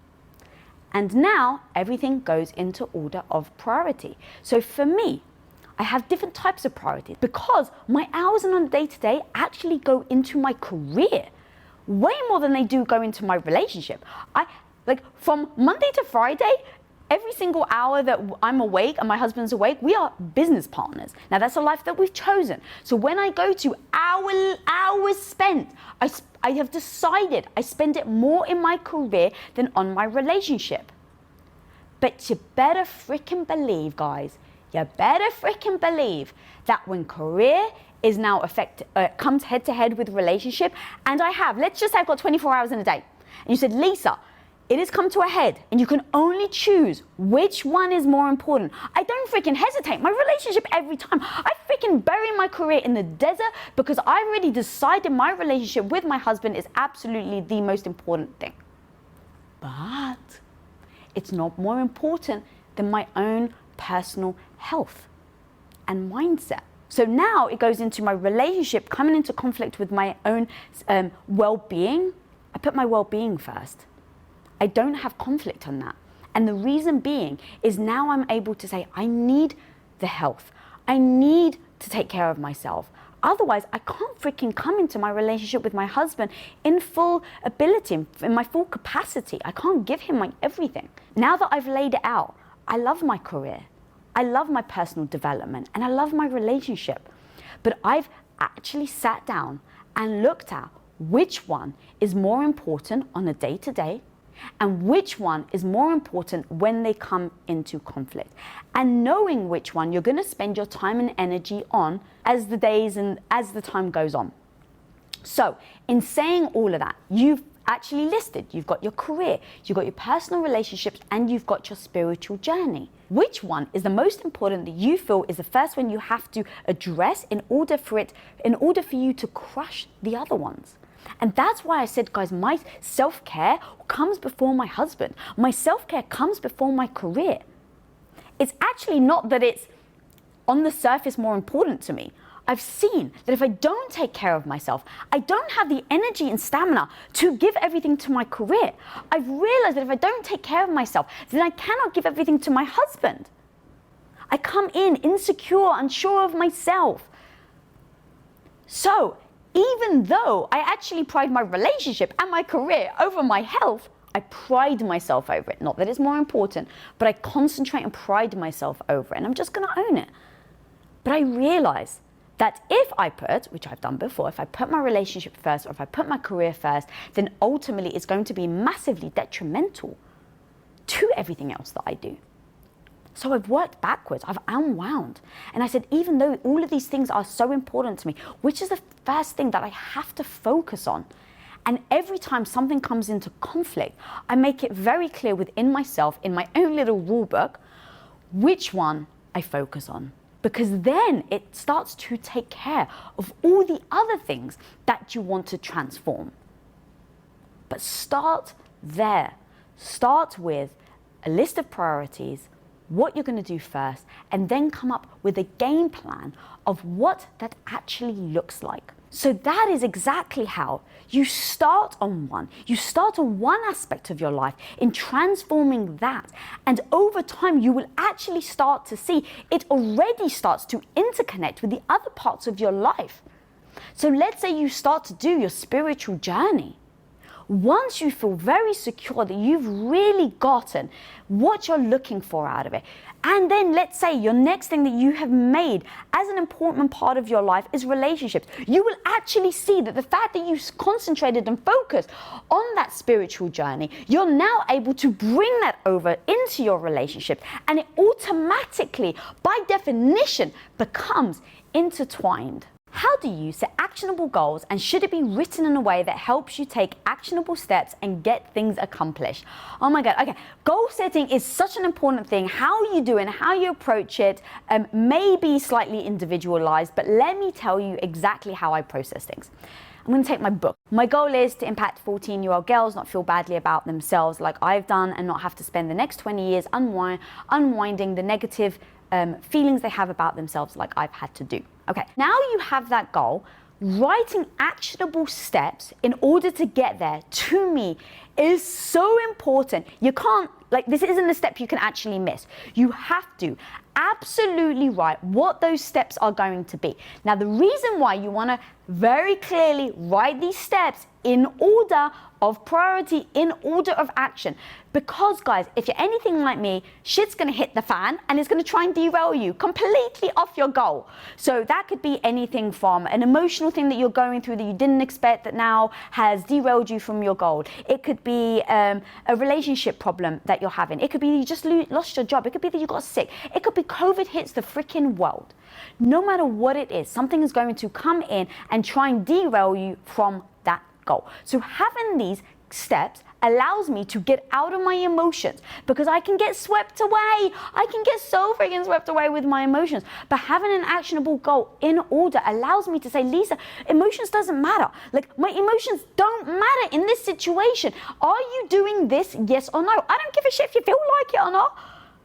And now everything goes into order of priority. So for me, I have different types of priorities because my hours on a day-to-day actually go into my career way more than they do go into my relationship. Like from Monday to Friday, every single hour that I'm awake and my husband's awake, we are business partners. Now that's a life that we've chosen. So when I go to hours spent, I have decided I spend it more in my career than on my relationship. But you better freaking believe, guys, you better freaking believe that when career is now comes head to head with relationship, and let's just say I've got 24 hours in a day, and you said, Lisa, it has come to a head and you can only choose which one is more important. I don't freaking hesitate. My relationship every time. I freaking bury my career in the desert because I already decided my relationship with my husband is absolutely the most important thing. But it's not more important than my own personal health and mindset. So now it goes into my relationship coming into conflict with my own well-being. I put my well-being first. I don't have conflict on that. And the reason being is now I'm able to say, I need the health. I need to take care of myself. Otherwise, I can't freaking come into my relationship with my husband in full ability, in my full capacity. I can't give him my everything. Now that I've laid it out, I love my career. I love my personal development and I love my relationship. But I've actually sat down and looked at which one is more important on a day-to-day and which one is more important when they come into conflict. And knowing which one you're going to spend your time and energy on as the days and as the time goes on. So in saying all of that, you've actually listed, you've got your career, you've got your personal relationships, and you've got your spiritual journey. Which one is the most important that you feel is the first one you have to address in order for you to crush the other ones? And that's why I said, guys, my self-care comes before my husband. My self-care comes before my career. It's actually not that it's on the surface more important to me. I've seen that if I don't take care of myself, I don't have the energy and stamina to give everything to my career. I've realized that if I don't take care of myself, then I cannot give everything to my husband. I come in insecure, unsure of myself. So even though I actually pride my relationship and my career over my health, I pride myself over it. Not that it's more important, but I concentrate and pride myself over it. And I'm just going to own it. But I realize that if I put, which I've done before, if I put my relationship first or if I put my career first, then ultimately it's going to be massively detrimental to everything else that I do. So I've worked backwards, I've unwound. And I said, even though all of these things are so important to me, which is the first thing that I have to focus on? And every time something comes into conflict, I make it very clear within myself, in my own little rule book, which one I focus on. Because then it starts to take care of all the other things that you want to transform. But start there. Start with a list of priorities, what you're going to do first, and then come up with a game plan of what that actually looks like. So that is exactly how you start on one. You start on one aspect of your life in transforming that. And over time, you will actually start to see it already starts to interconnect with the other parts of your life. So let's say you start to do your spiritual journey. Once you feel very secure that you've really gotten what you're looking for out of it, and then let's say your next thing that you have made as an important part of your life is relationships, you will actually see that the fact that you concentrated and focused on that spiritual journey, you're now able to bring that over into your relationship, and it automatically, by definition, becomes intertwined. How do you set actionable goals, and should it be written in a way that helps you take actionable steps and get things accomplished? Oh my God, okay. Goal setting is such an important thing. How you do it and how you approach it may be slightly individualized, but let me tell you exactly how I process things. I'm going to take my book. My goal is to impact 14-year-old girls not feel badly about themselves like I've done and not have to spend the next 20 years unwinding the negative feelings they have about themselves like I've had to do. Okay, now you have that goal. writing actionable steps in order to get there, to me, is so important. You can't, like, this isn't a step you can actually miss. You have to absolutely write what those steps are going to be. Now, the reason why you want to very clearly write these steps in order of priority, in order of action, because guys, if you're anything like me, shit's going to hit the fan and it's going to try and derail you completely off your goal. So that could be anything from an emotional thing that you're going through that you didn't expect that now has derailed you from your goal. It could be a relationship problem that you're having. It could be you just lost your job. It could be that you got sick. It could be COVID hits the freaking world. No matter what it is, something is going to come in and try and derail you from that goal. So having these steps allows me to get out of my emotions, because I can get swept away. I can get so freaking swept away with my emotions. But having an actionable goal in order allows me to say, Lisa, emotions doesn't matter. Like, my emotions don't matter in this situation. Are you doing this? Yes or no? I don't give a shit if you feel like it or not.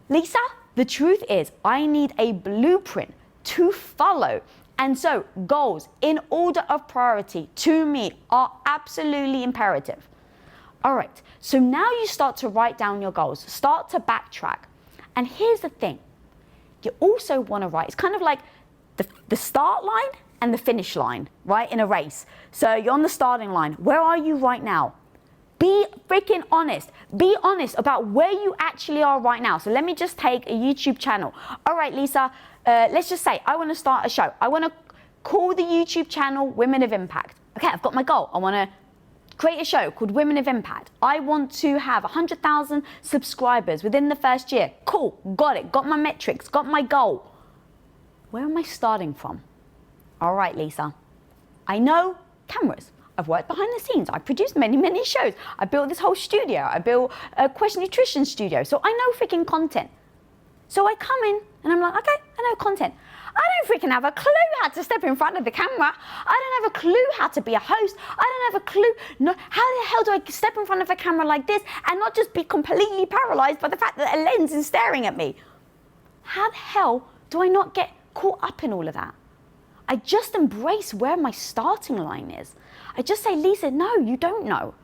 Lisa, the truth is, I need a blueprint to follow. And so goals in order of priority to me are absolutely imperative. All right, so now you start to write down your goals, start to backtrack. And here's the thing, you also want to write, it's kind of like the start line and the finish line, right, in a race. So you're on the starting line. Where are you right now? Be freaking honest. Be honest about where you actually are right now. So let me just take a YouTube channel. All right, Lisa, let's just say I want to start a show. I want to call the YouTube channel Women of Impact. Okay, I've got my goal. I want to create a show called Women of Impact. I want to have 100,000 subscribers within the first year. Cool, got it, got my metrics, got my goal. Where am I starting from? All right, Lisa, I know cameras. I've worked behind the scenes. I produced many, many shows. I built this whole studio. I built a Question Nutrition studio. So I know freaking content. So I come in and I'm like, okay, I know content. I don't freaking have a clue how to step in front of the camera. I don't have a clue how to be a host. I don't have a clue. No, how the hell do I step in front of a camera like this and not just be completely paralyzed by the fact that a lens is staring at me? How the hell do I not get caught up in all of that? I just embrace where my starting line is. I just say, Lisa, no, you don't know.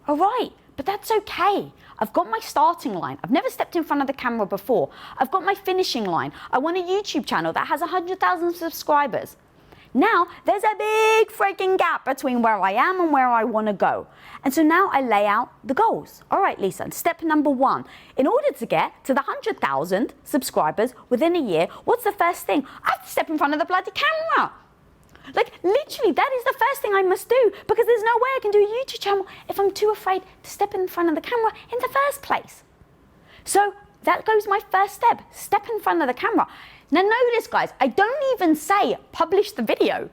All right, but that's okay. I've got my starting line. I've never stepped in front of the camera before. I've got my finishing line. I want a YouTube channel that has 100,000 subscribers. Now, there's a big freaking gap between where I am and where I want to go. And so now I lay out the goals. All right, Lisa, step number 1. In order to get to the 100,000 subscribers within a year, what's the first thing? I have to step in front of the bloody camera. Like, literally, that is the first thing I must do, because there's no way I can do a YouTube channel if I'm too afraid to step in front of the camera in the first place. So that goes my first step, step in front of the camera. Now notice, guys, I don't even say publish the video.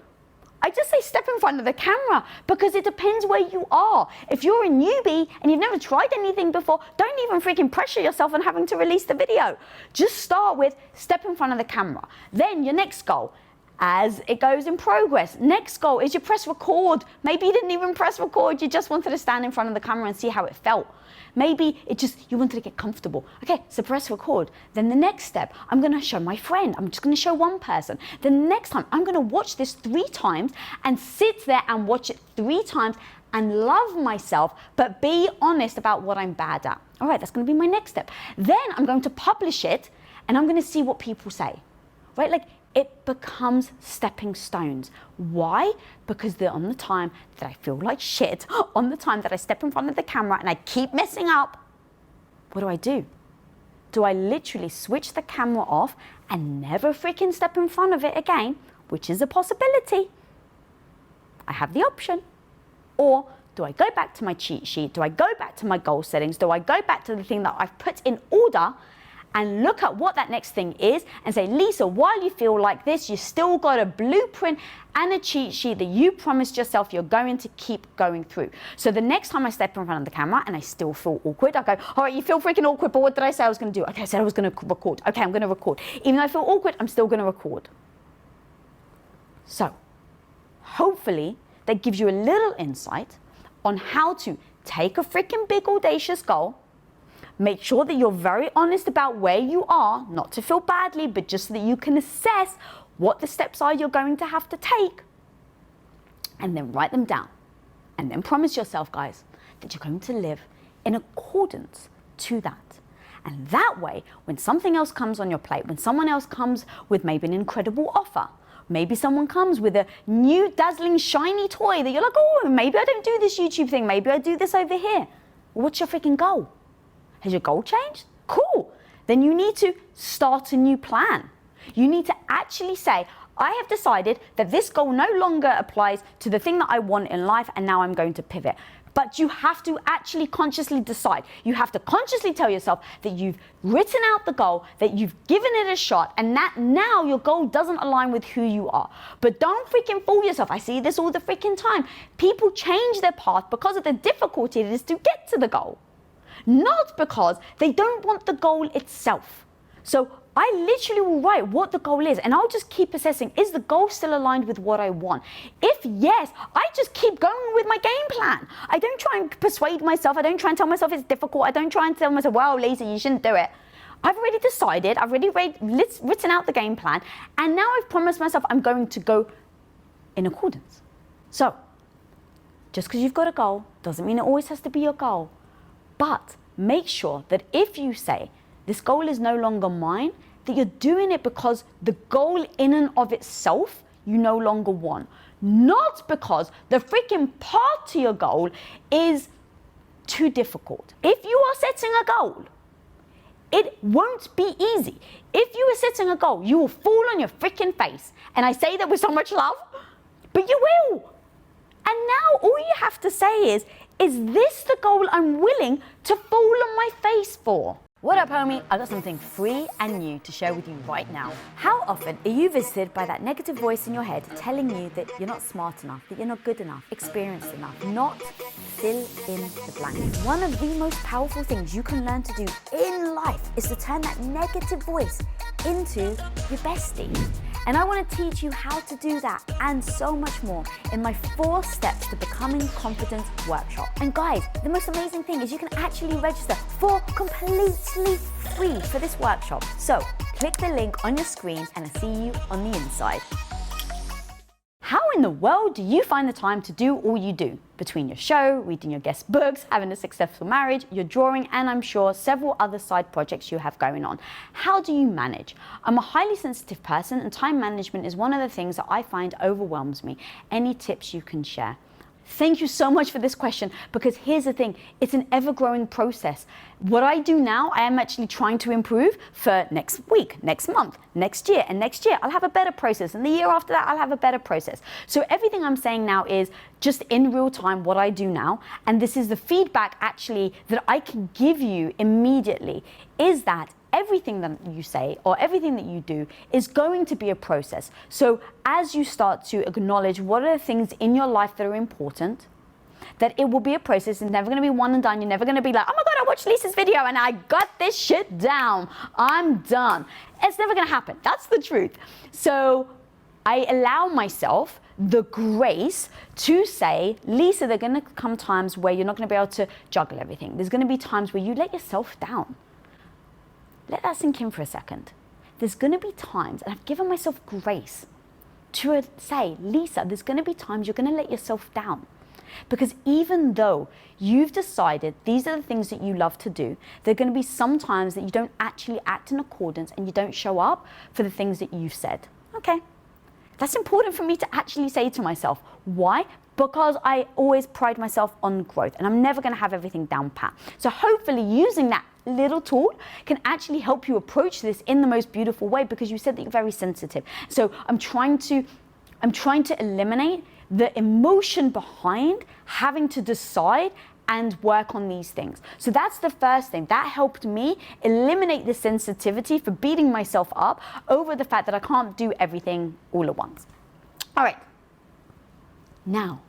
I just say step in front of the camera, because it depends where you are. If you're a newbie and you've never tried anything before, don't even freaking pressure yourself on having to release the video. Just start with step in front of the camera. Then your next goal, as it goes in progress. Next goal is you press record. Maybe you didn't even press record, you just wanted to stand in front of the camera and see how it felt. Maybe you wanted to get comfortable. Okay, so press record. Then the next step, I'm gonna show my friend. I'm just gonna show one person. Then the next time, I'm gonna watch this 3 times and sit there and watch it 3 times and love myself, but be honest about what I'm bad at. All right, that's gonna be my next step. Then I'm going to publish it and I'm gonna see what people say, right? Like, it becomes stepping stones. Why? Because on the time that I feel like shit, on the time that I step in front of the camera and I keep messing up, what do? Do I literally switch the camera off and never freaking step in front of it again, which is a possibility? I have the option. Or do I go back to my cheat sheet? Do I go back to my goal settings? Do I go back to the thing that I've put in order and look at what that next thing is and say, Lisa, while you feel like this, you still got a blueprint and a cheat sheet that you promised yourself you're going to keep going through. So the next time I step in front of the camera and I still feel awkward, I go, all right, you feel freaking awkward, but what did I say I was going to do? Okay, I said I was going to record. Okay, I'm going to record. Even though I feel awkward, I'm still going to record. So hopefully that gives you a little insight on how to take a freaking big audacious goal. Make sure that you're very honest about where you are, not to feel badly, but just so that you can assess what the steps are you're going to have to take. and then write them down. And then promise yourself, guys, that you're going to live in accordance to that. And that way, when something else comes on your plate, when someone else comes with maybe an incredible offer, maybe someone comes with a new dazzling shiny toy that you're like, oh, maybe I don't do this YouTube thing, maybe I do this over here. What's your freaking goal? Has your goal changed? Cool. Then you need to start a new plan. You need to actually say, I have decided that this goal no longer applies to the thing that I want in life, and now I'm going to pivot. But you have to actually consciously decide. You have to consciously tell yourself that you've written out the goal, that you've given it a shot, and that now your goal doesn't align with who you are. But don't freaking fool yourself. I see this all the freaking time. People change their path because of the difficulty it is to get to the goal, not because they don't want the goal itself. So I literally will write what the goal is, and I'll just keep assessing, is the goal still aligned with what I want? If yes, I just keep going with my game plan. I don't try and persuade myself. I don't try and tell myself it's difficult. I don't try and tell myself, well, Lisa, you shouldn't do it. I've already decided, I've already written out the game plan, and now I've promised myself I'm going to go in accordance. So, just because you've got a goal doesn't mean it always has to be your goal. But make sure that if you say, this goal is no longer mine, that you're doing it because the goal in and of itself you no longer want. Not because the freaking path to your goal is too difficult. If you are setting a goal, it won't be easy. If you are setting a goal, you will fall on your freaking face. And I say that with so much love, but you will. And now all you have to say is this the goal I'm willing to fall on my face for? What up, homie? I got something free and new to share with you right now. How often are you visited by that negative voice in your head telling you that you're not smart enough, that you're not good enough, experienced enough, not fill in the blank? One of the most powerful things you can learn to do in life is to turn that negative voice into your bestie. And I want to teach you how to do that and so much more in my 4 steps to becoming confident workshop. And guys, the most amazing thing is you can actually register for completely free for this workshop. So click the link on your screen and I'll see you on the inside. How in the world do you find the time to do all you do? Between your show, reading your guest books, having a successful marriage, your drawing, and I'm sure several other side projects you have going on. How do you manage? I'm a highly sensitive person, and time management is one of the things that I find overwhelms me. Any tips you can share? Thank you so much for this question, because here's the thing, it's an ever-growing process. What I do now, I am actually trying to improve for next week, next month, next year, and next year I'll have a better process, and the year after that I'll have a better process. So everything I'm saying now is just in real time what I do now, and this is the feedback actually that I can give you immediately, is that everything that you say or everything that you do is going to be a process. So as you start to acknowledge what are the things in your life that are important, that it will be a process. It's never going to be one and done. You're never going to be like, oh my God, I watched Lisa's video and I got this shit down. I'm done. It's never going to happen. That's the truth. So I allow myself the grace to say, Lisa, there are going to come times where you're not going to be able to juggle everything. There's going to be times where you let yourself down. Let that sink in for a second. There's going to be times, and I've given myself grace to say, Lisa, there's going to be times you're going to let yourself down. Because even though you've decided these are the things that you love to do, there are going to be some times that you don't actually act in accordance and you don't show up for the things that you've said. Okay, that's important for me to actually say to myself. Why? Because I always pride myself on growth and I'm never going to have everything down pat. So hopefully using that little tool can actually help you approach this in the most beautiful way, because you said that you're very sensitive. So I'm trying to eliminate the emotion behind having to decide and work on these things. So that's the first thing. That helped me eliminate the sensitivity for beating myself up over the fact that I can't do everything all at once. All right. Now,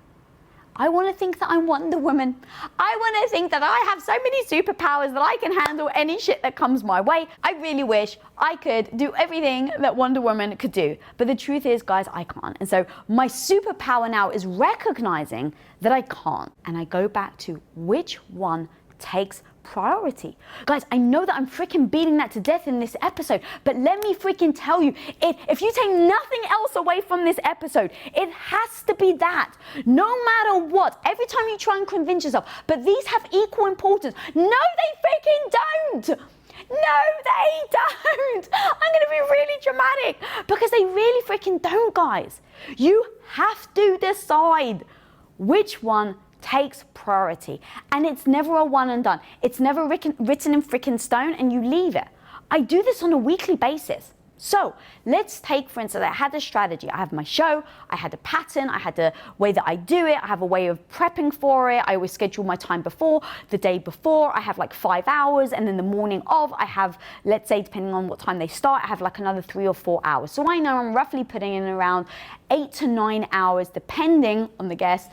I want to think that I'm Wonder Woman. I want to think that I have so many superpowers that I can handle any shit that comes my way. I really wish I could do everything that Wonder Woman could do. But the truth is, guys, I can't. And so my superpower now is recognizing that I can't. And I go back to which one takes priority. Guys, I know that I'm freaking beating that to death in this episode, but let me freaking tell you, if you take nothing else away from this episode, it has to be that. No matter what, every time you try and convince yourself, but these have equal importance. No, they freaking don't. No, they don't. I'm going to be really dramatic because they really freaking don't, guys. You have to decide which one takes priority, and it's never a one and done. It's never written in freaking stone and you leave it. I do this on a weekly basis. So let's take, for instance, I had a strategy. I have my show, I had a pattern, I had a way that I do it, I have a way of prepping for it. I always schedule my time before, the day before, I have like 5 hours, and then the morning of, I have, let's say, depending on what time they start, I have like another 3 or 4 hours. So I know I'm roughly putting in around 8 to 9 hours, depending on the guest,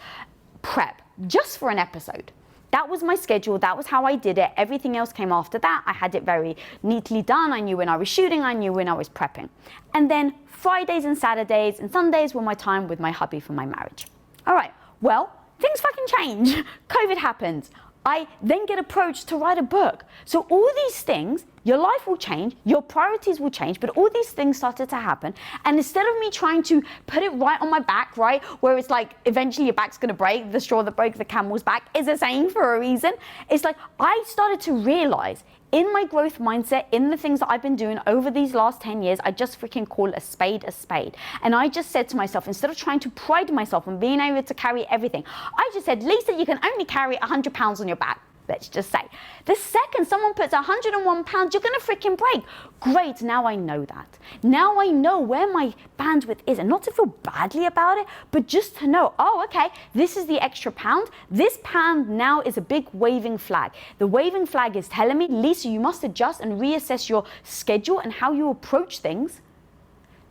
prep, just for an episode. That was my schedule. That was how I did it. Everything else came after that. I had it very neatly done. I knew when I was shooting. I knew when I was prepping. And then Fridays and Saturdays and Sundays were my time with my hubby for my marriage. All right, well, things fucking change. COVID happens. I then get approached to write a book. So all these things, your life will change, your priorities will change, but all these things started to happen. And instead of me trying to put it right on my back, right, where it's like eventually your back's gonna break, the straw that broke the camel's back is a saying for a reason. It's like I started to realize in my growth mindset, in the things that I've been doing over these last 10 years, I just freaking call a spade a spade. And I just said to myself, instead of trying to pride myself on being able to carry everything, I just said, Lisa, you can only carry 100 pounds on your back. Let's just say. The second someone puts 101 pounds, you're gonna freaking break. Great, now I know that. Now I know where my bandwidth is, and not to feel badly about it, but just to know, oh, okay, this is the extra pound. This pound now is a big waving flag. The waving flag is telling me, Lisa, you must adjust and reassess your schedule and how you approach things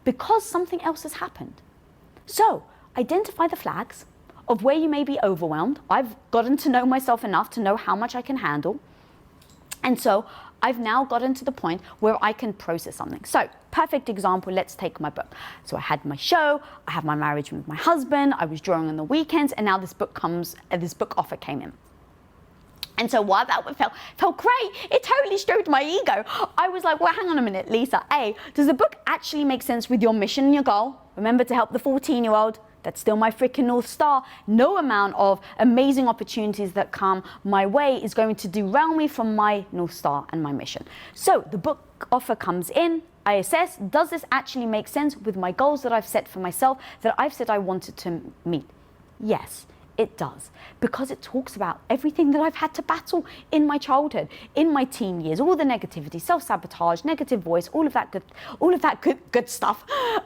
because something else has happened. So, identify the flags of where you may be overwhelmed. I've gotten to know myself enough to know how much I can handle. And so I've now gotten to the point where I can process something. So, perfect example, let's take my book. So I had my show, I have my marriage with my husband, I was drawing on the weekends, and now this book offer came in. And so while that felt great, it totally stroked my ego. I was like, well, hang on a minute, Lisa. A, does the book actually make sense with your mission and your goal? Remember to help the 14-year-old? That's still my freaking North Star. No amount of amazing opportunities that come my way is going to derail me from my North Star and my mission. So the book offer comes in. I assess, does this actually make sense with my goals that I've set for myself, that I've said I wanted to meet? Yes, it does. Because it talks about everything that I've had to battle in my childhood, in my teen years, all the negativity, self-sabotage, negative voice, all of that good stuff.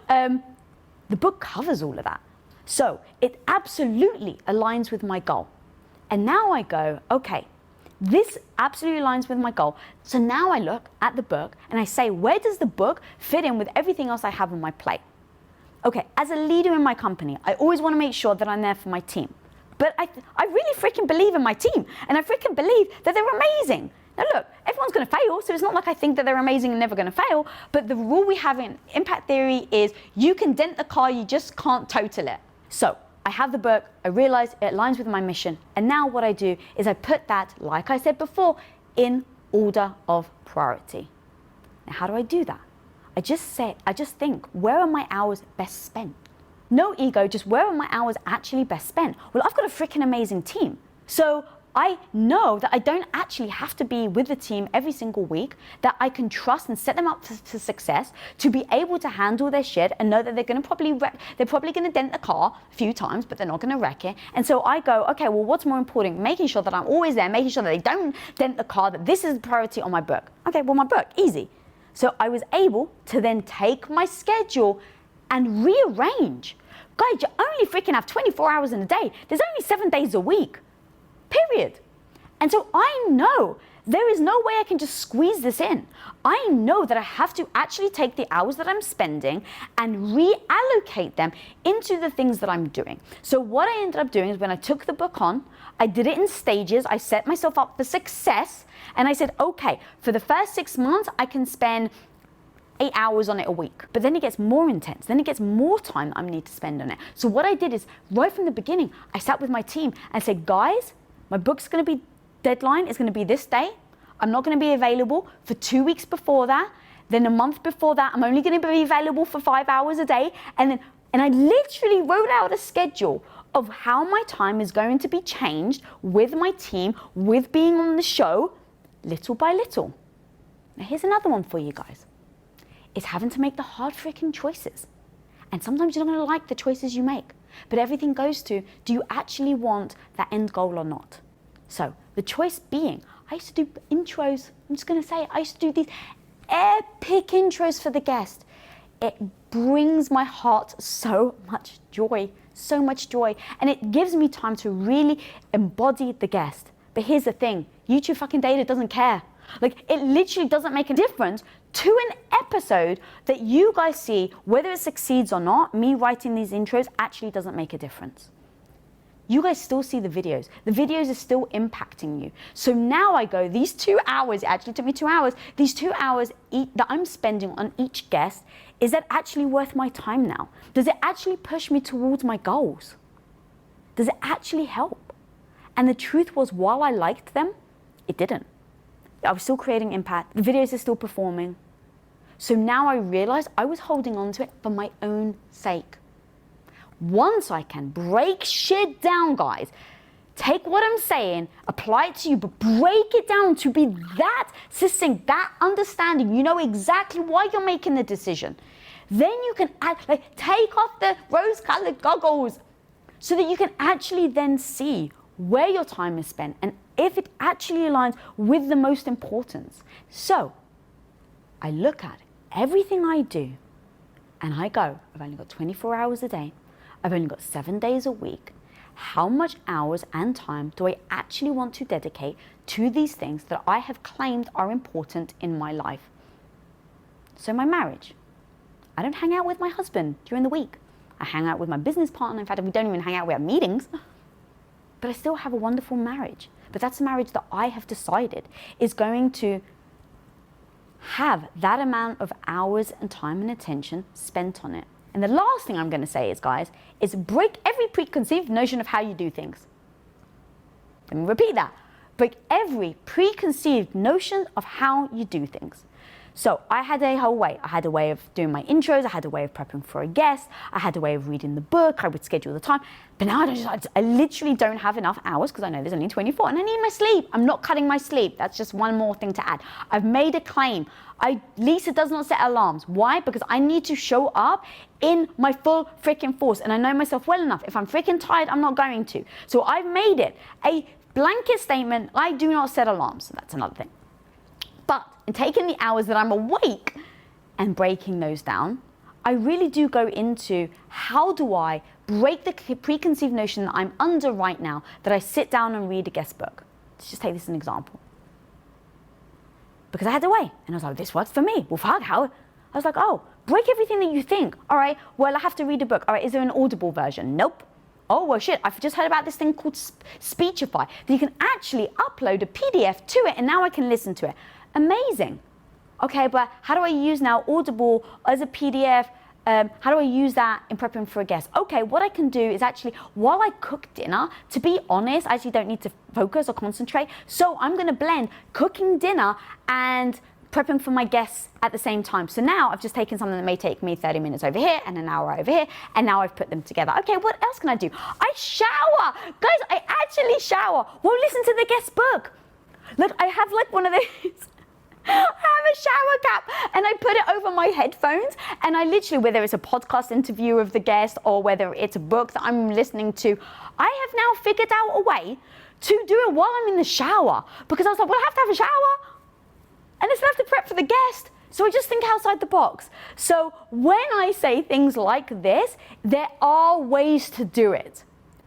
The book covers all of that. So it absolutely aligns with my goal. And now I go, okay, this absolutely aligns with my goal. So now I look at the book and I say, where does the book fit in with everything else I have on my plate? Okay, as a leader in my company, I always want to make sure that I'm there for my team. But I really freaking believe in my team, and I freaking believe that they're amazing. Now look, everyone's going to fail, so it's not like I think that they're amazing and never going to fail, but the rule we have in impact theory is you can dent the car, you just can't total it. So I have the book, I realize it aligns with my mission, and now what I do is I put that, like I said before, in order of priority. Now how do I do that? I just think, where are my hours best spent? No ego, just where are my hours actually best spent? Well, I've got a freaking amazing team. So I know that I don't actually have to be with the team every single week, that I can trust and set them up for success to be able to handle their shit and know that they're going to probably going to dent the car a few times, but they're not going to wreck it. And so I go, okay, well, what's more important? Making sure that I'm always there, making sure that they don't dent the car, that this is the priority on my book. Okay, well, my book, easy. So I was able to then take my schedule and rearrange. Guys, you only freaking have 24 hours in a day. There's only 7 days a week. Period. And so I know there is no way I can just squeeze this in. I know that I have to actually take the hours that I'm spending and reallocate them into the things that I'm doing. So what I ended up doing is when I took the book on, I did it in stages. I set myself up for success. And I said, okay, for the first 6 months, I can spend 8 hours on it a week. But then it gets more intense. Then it gets more time that I need to spend on it. So what I did is right from the beginning, I sat with my team and said, guys, my book's going to be deadline is gonna be this day. I'm not gonna be available for 2 weeks before that. Then a month before that, I'm only gonna be available for 5 hours a day. And I literally wrote out a schedule of how my time is going to be changed with my team, with being on the show, little by little. Now here's another one for you guys. It's having to make the hard freaking choices. And sometimes you're not gonna like the choices you make, but everything goes to, do you actually want that end goal or not? So the choice being, I used to do intros, I'm just gonna say, I used to do these epic intros for the guest. It brings my heart so much joy, and it gives me time to really embody the guest. But here's the thing, YouTube fucking data doesn't care. Like, it literally doesn't make a difference to an episode that you guys see, whether it succeeds or not. Me writing these intros actually doesn't make a difference. You guys still see the videos. The videos are still impacting you. So now I go, these 2 hours, it actually took me 2 hours, these 2 hours that I'm spending on each guest, is that actually worth my time now? Does it actually push me towards my goals? Does it actually help? And the truth was, while I liked them, it didn't. I was still creating impact. The videos are still performing. So now I realized I was holding on to it for my own sake. Once I can break shit down, guys, take what I'm saying, apply it to you, but break it down to be that succinct, that understanding. You know exactly why you're making the decision. Then you can take off the rose-colored goggles so that you can actually then see where your time is spent and if it actually aligns with the most importance. So I look at everything I do and I go, I've only got 24 hours a day. I've only got 7 days a week. How much hours and time do I actually want to dedicate to these things that I have claimed are important in my life? So my marriage. I don't hang out with my husband during the week. I hang out with my business partner. In fact, we don't even hang out, we have meetings. But I still have a wonderful marriage. But that's a marriage that I have decided is going to have that amount of hours and time and attention spent on it. And the last thing I'm going to say is, guys, is break every preconceived notion of how you do things. Let me repeat that. Break every preconceived notion of how you do things. So I had a whole way. I had a way of doing my intros. I had a way of prepping for a guest. I had a way of reading the book. I would schedule the time. But now I literally don't have enough hours because I know there's only 24 and I need my sleep. I'm not cutting my sleep. That's just one more thing to add. I've made a claim. Lisa does not set alarms. Why? Because I need to show up in my full freaking force. And I know myself well enough. If I'm freaking tired, I'm not going to. So I've made it a blanket statement. I do not set alarms. So that's another thing. But in taking the hours that I'm awake and breaking those down, I really do go into how do I break the preconceived notion that I'm under right now, that I sit down and read a guest book. Let's just take this as an example. Because I had to wait. And I was like, this works for me. Well, fuck, how? I was like, oh, break everything that you think. All right, well, I have to read a book. All right, is there an Audible version? Nope. Oh, well, shit, I've just heard about this thing called Speechify, that you can actually upload a PDF to it, and now I can listen to it. Amazing. Okay, but how do I use now Audible as a PDF? How do I use that in prepping for a guest? Okay, what I can do is actually, while I cook dinner, to be honest, I actually don't need to focus or concentrate. So I'm gonna blend cooking dinner and prepping for my guests at the same time. So now I've just taken something that may take me 30 minutes over here and an hour over here, and now I've put them together. Okay, what else can I do? I shower. Guys, I actually shower. Well, listen to the guest book. Look, I have like one of those. I have a shower cap and I put it over my headphones, and I literally, whether it's a podcast interview of the guest or whether it's a book that I'm listening to, I have now figured out a way to do it while I'm in the shower, because I was like, well, I have to shower and I still have to prep for the guest. So I just think outside the box. So when I say things like this, there are ways to do it.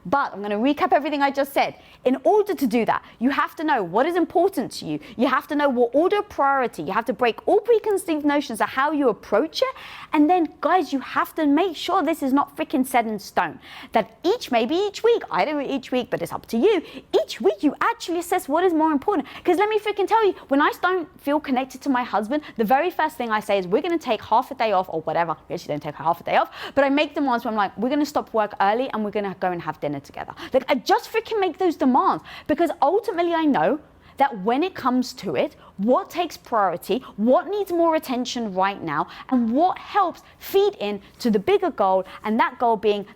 But I'm going to recap everything I just said. In order to do that, you have to know what is important to you. You have to know what order of priority. You have to break all preconceived notions of how you approach it. And then, guys, you have to make sure this is not freaking set in stone. That maybe each week, I do it each week, but it's up to you. Each week, you actually assess what is more important. Because let me freaking tell you, when I don't feel connected to my husband, the very first thing I say is, we're going to take half a day off or whatever. We actually don't take half a day off, but I make them ones where I'm like, we're going to stop work early and we're going to go and have dinner together. Like, I just freaking make those demands demands, because ultimately I know that when it comes to it, what takes priority, what needs more attention right now, and what helps feed in to the bigger goal, and that goal being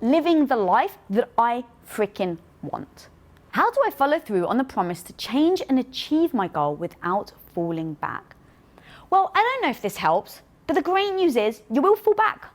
living the life that I freaking want. How do I follow through on the promise to change and achieve my goal without falling back? Well, I don't know if this helps, but the great news is you will fall back.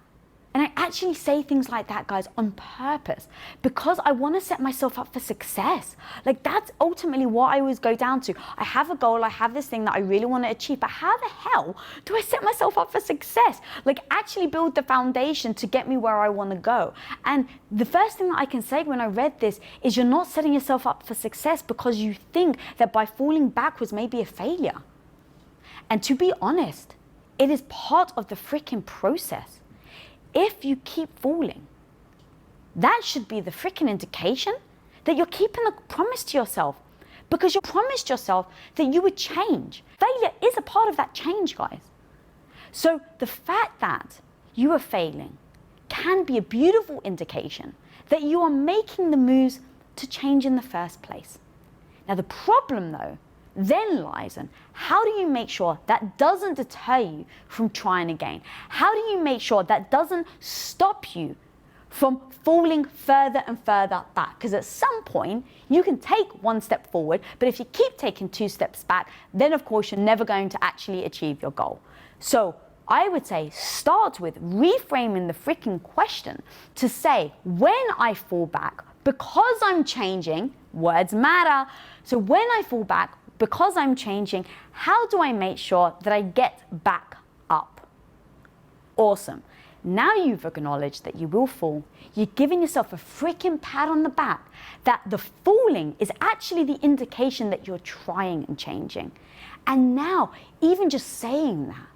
And I actually say things like that, guys, on purpose, because I want to set myself up for success. Like, that's ultimately what I always go down to. I have a goal, I have this thing that I really want to achieve, but how the hell do I set myself up for success? Like, actually build the foundation to get me where I want to go. And the first thing that I can say when I read this is you're not setting yourself up for success because you think that by falling backwards may be a failure. And to be honest, it is part of the freaking process. If you keep falling, that should be the freaking indication that you're keeping a promise to yourself, because you promised yourself that you would change. Failure is a part of that change, guys. So the fact that you are failing can be a beautiful indication that you are making the moves to change in the first place. Now, the problem, though, then lies in how do you make sure that doesn't deter you from trying again? How do you make sure that doesn't stop you from falling further and further back? Because at some point you can take one step forward, but if you keep taking 2 steps back, then of course you're never going to actually achieve your goal. So I would say start with reframing the freaking question to say, when I fall back, because I'm changing, words matter. So when I fall back, because I'm changing, how do I make sure that I get back up? Awesome. Now you've acknowledged that you will fall. You're giving yourself a freaking pat on the back that the falling is actually the indication that you're trying and changing. And now, even just saying that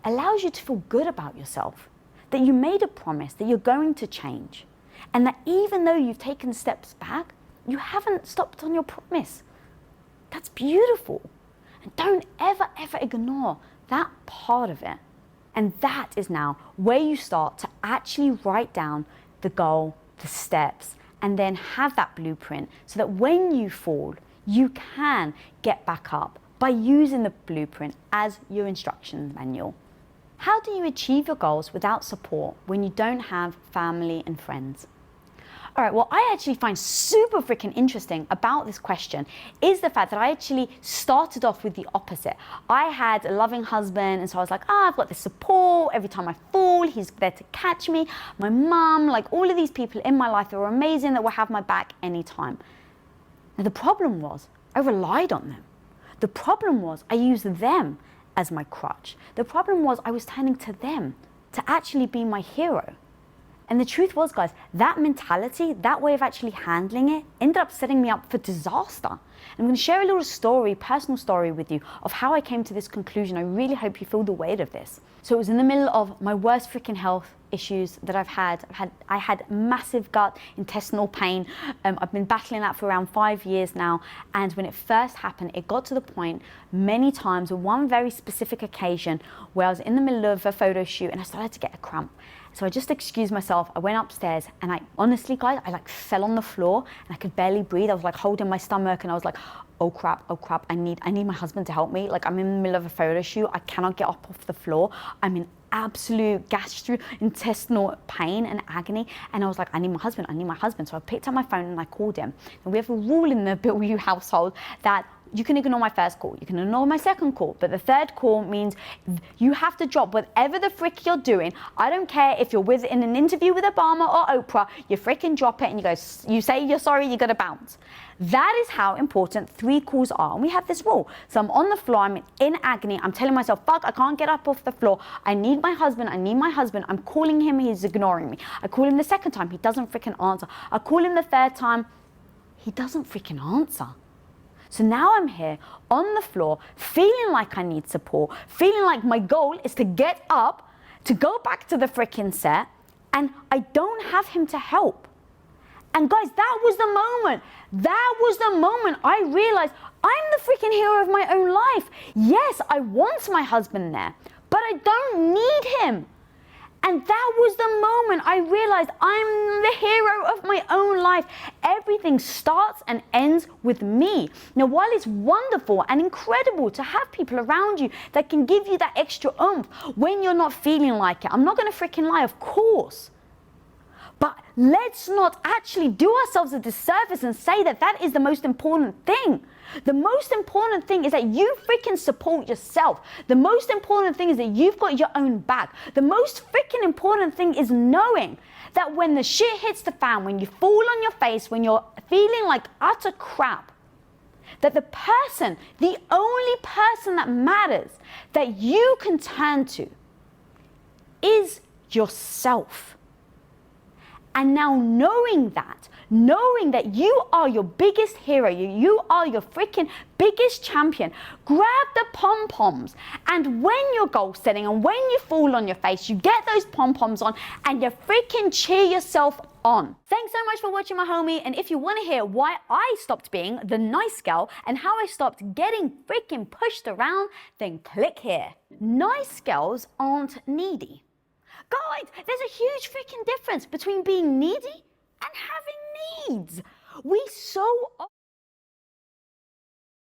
allows you to feel good about yourself, that you made a promise that you're going to change, and that even though you've taken steps back, you haven't stopped on your promise. That's beautiful. And don't ever, ever ignore that part of it. And that is now where you start to actually write down the goal, the steps, and then have that blueprint so that when you fall, you can get back up by using the blueprint as your instruction manual. How do you achieve your goals without support when you don't have family and friends? All right, what I actually find super freaking interesting about this question is the fact that I actually started off with the opposite. I had a loving husband, and so I was like, I've got this support. Every time I fall, he's there to catch me. My mum, like all of these people in my life that were amazing, that will have my back anytime. Now, the problem was I relied on them. The problem was I used them as my crutch. The problem was I was turning to them to actually be my hero. And the truth was, guys, that mentality, that way of actually handling it, ended up setting me up for disaster. And I'm going to share a little story, personal story with you of how I came to this conclusion. I really hope you feel the weight of this. So it was in the middle of my worst freaking health issues that I've had. I had massive gut intestinal pain. I've been battling that for around 5 years now. And when it first happened, it got to the point many times, one very specific occasion, where I was in the middle of a photo shoot and I started to get a cramp. So I just excused myself. I went upstairs and I honestly, guys, I like fell on the floor and I could barely breathe. I was like holding my stomach and I was like, oh crap, I need my husband to help me. Like, I'm in the middle of a photo shoot. I cannot get up off the floor. I'm in absolute gastrointestinal pain and agony. And I was like, I need my husband. So I picked up my phone and I called him. And we have a rule in the Bilyeu household that you can ignore my first call, you can ignore my second call, but the third call means you have to drop whatever the frick you're doing. I don't care if you're in an interview with Obama or Oprah, you freaking drop it and you say you're sorry, you gotta bounce. That is how important 3 calls are, and we have this rule. So I'm on the floor, I'm in agony, I'm telling myself, fuck, I can't get up off the floor, I need my husband, I'm calling him, he's ignoring me. I call him the second time, he doesn't freaking answer. I call him the third time, he doesn't freaking answer. So now I'm here on the floor, feeling like I need support, feeling like my goal is to get up, to go back to the freaking set, and I don't have him to help. And guys, that was the moment. That was the moment I realized I'm the freaking hero of my own life. Yes, I want my husband there, but I don't need him. And that was the moment I realized I'm the hero of my own life. Everything starts and ends with me. Now, while it's wonderful and incredible to have people around you that can give you that extra oomph when you're not feeling like it, I'm not gonna freaking lie, of course. But let's not actually do ourselves a disservice and say that that is the most important thing. The most important thing is that you freaking support yourself. The most important thing is that you've got your own back. The most freaking important thing is knowing that when the shit hits the fan, when you fall on your face, when you're feeling like utter crap, that the only person that matters that you can turn to is yourself. And now knowing that you are your biggest hero, you are your freaking biggest champion, grab the pom-poms, and when you're goal setting and when you fall on your face, you get those pom-poms on and you freaking cheer yourself on. Thanks so much for watching, my homie, and if you want to hear why I stopped being the nice girl and how I stopped getting freaking pushed around, then click here. Nice girls aren't needy. Guys, there's a huge freaking difference between being needy and having needs. We so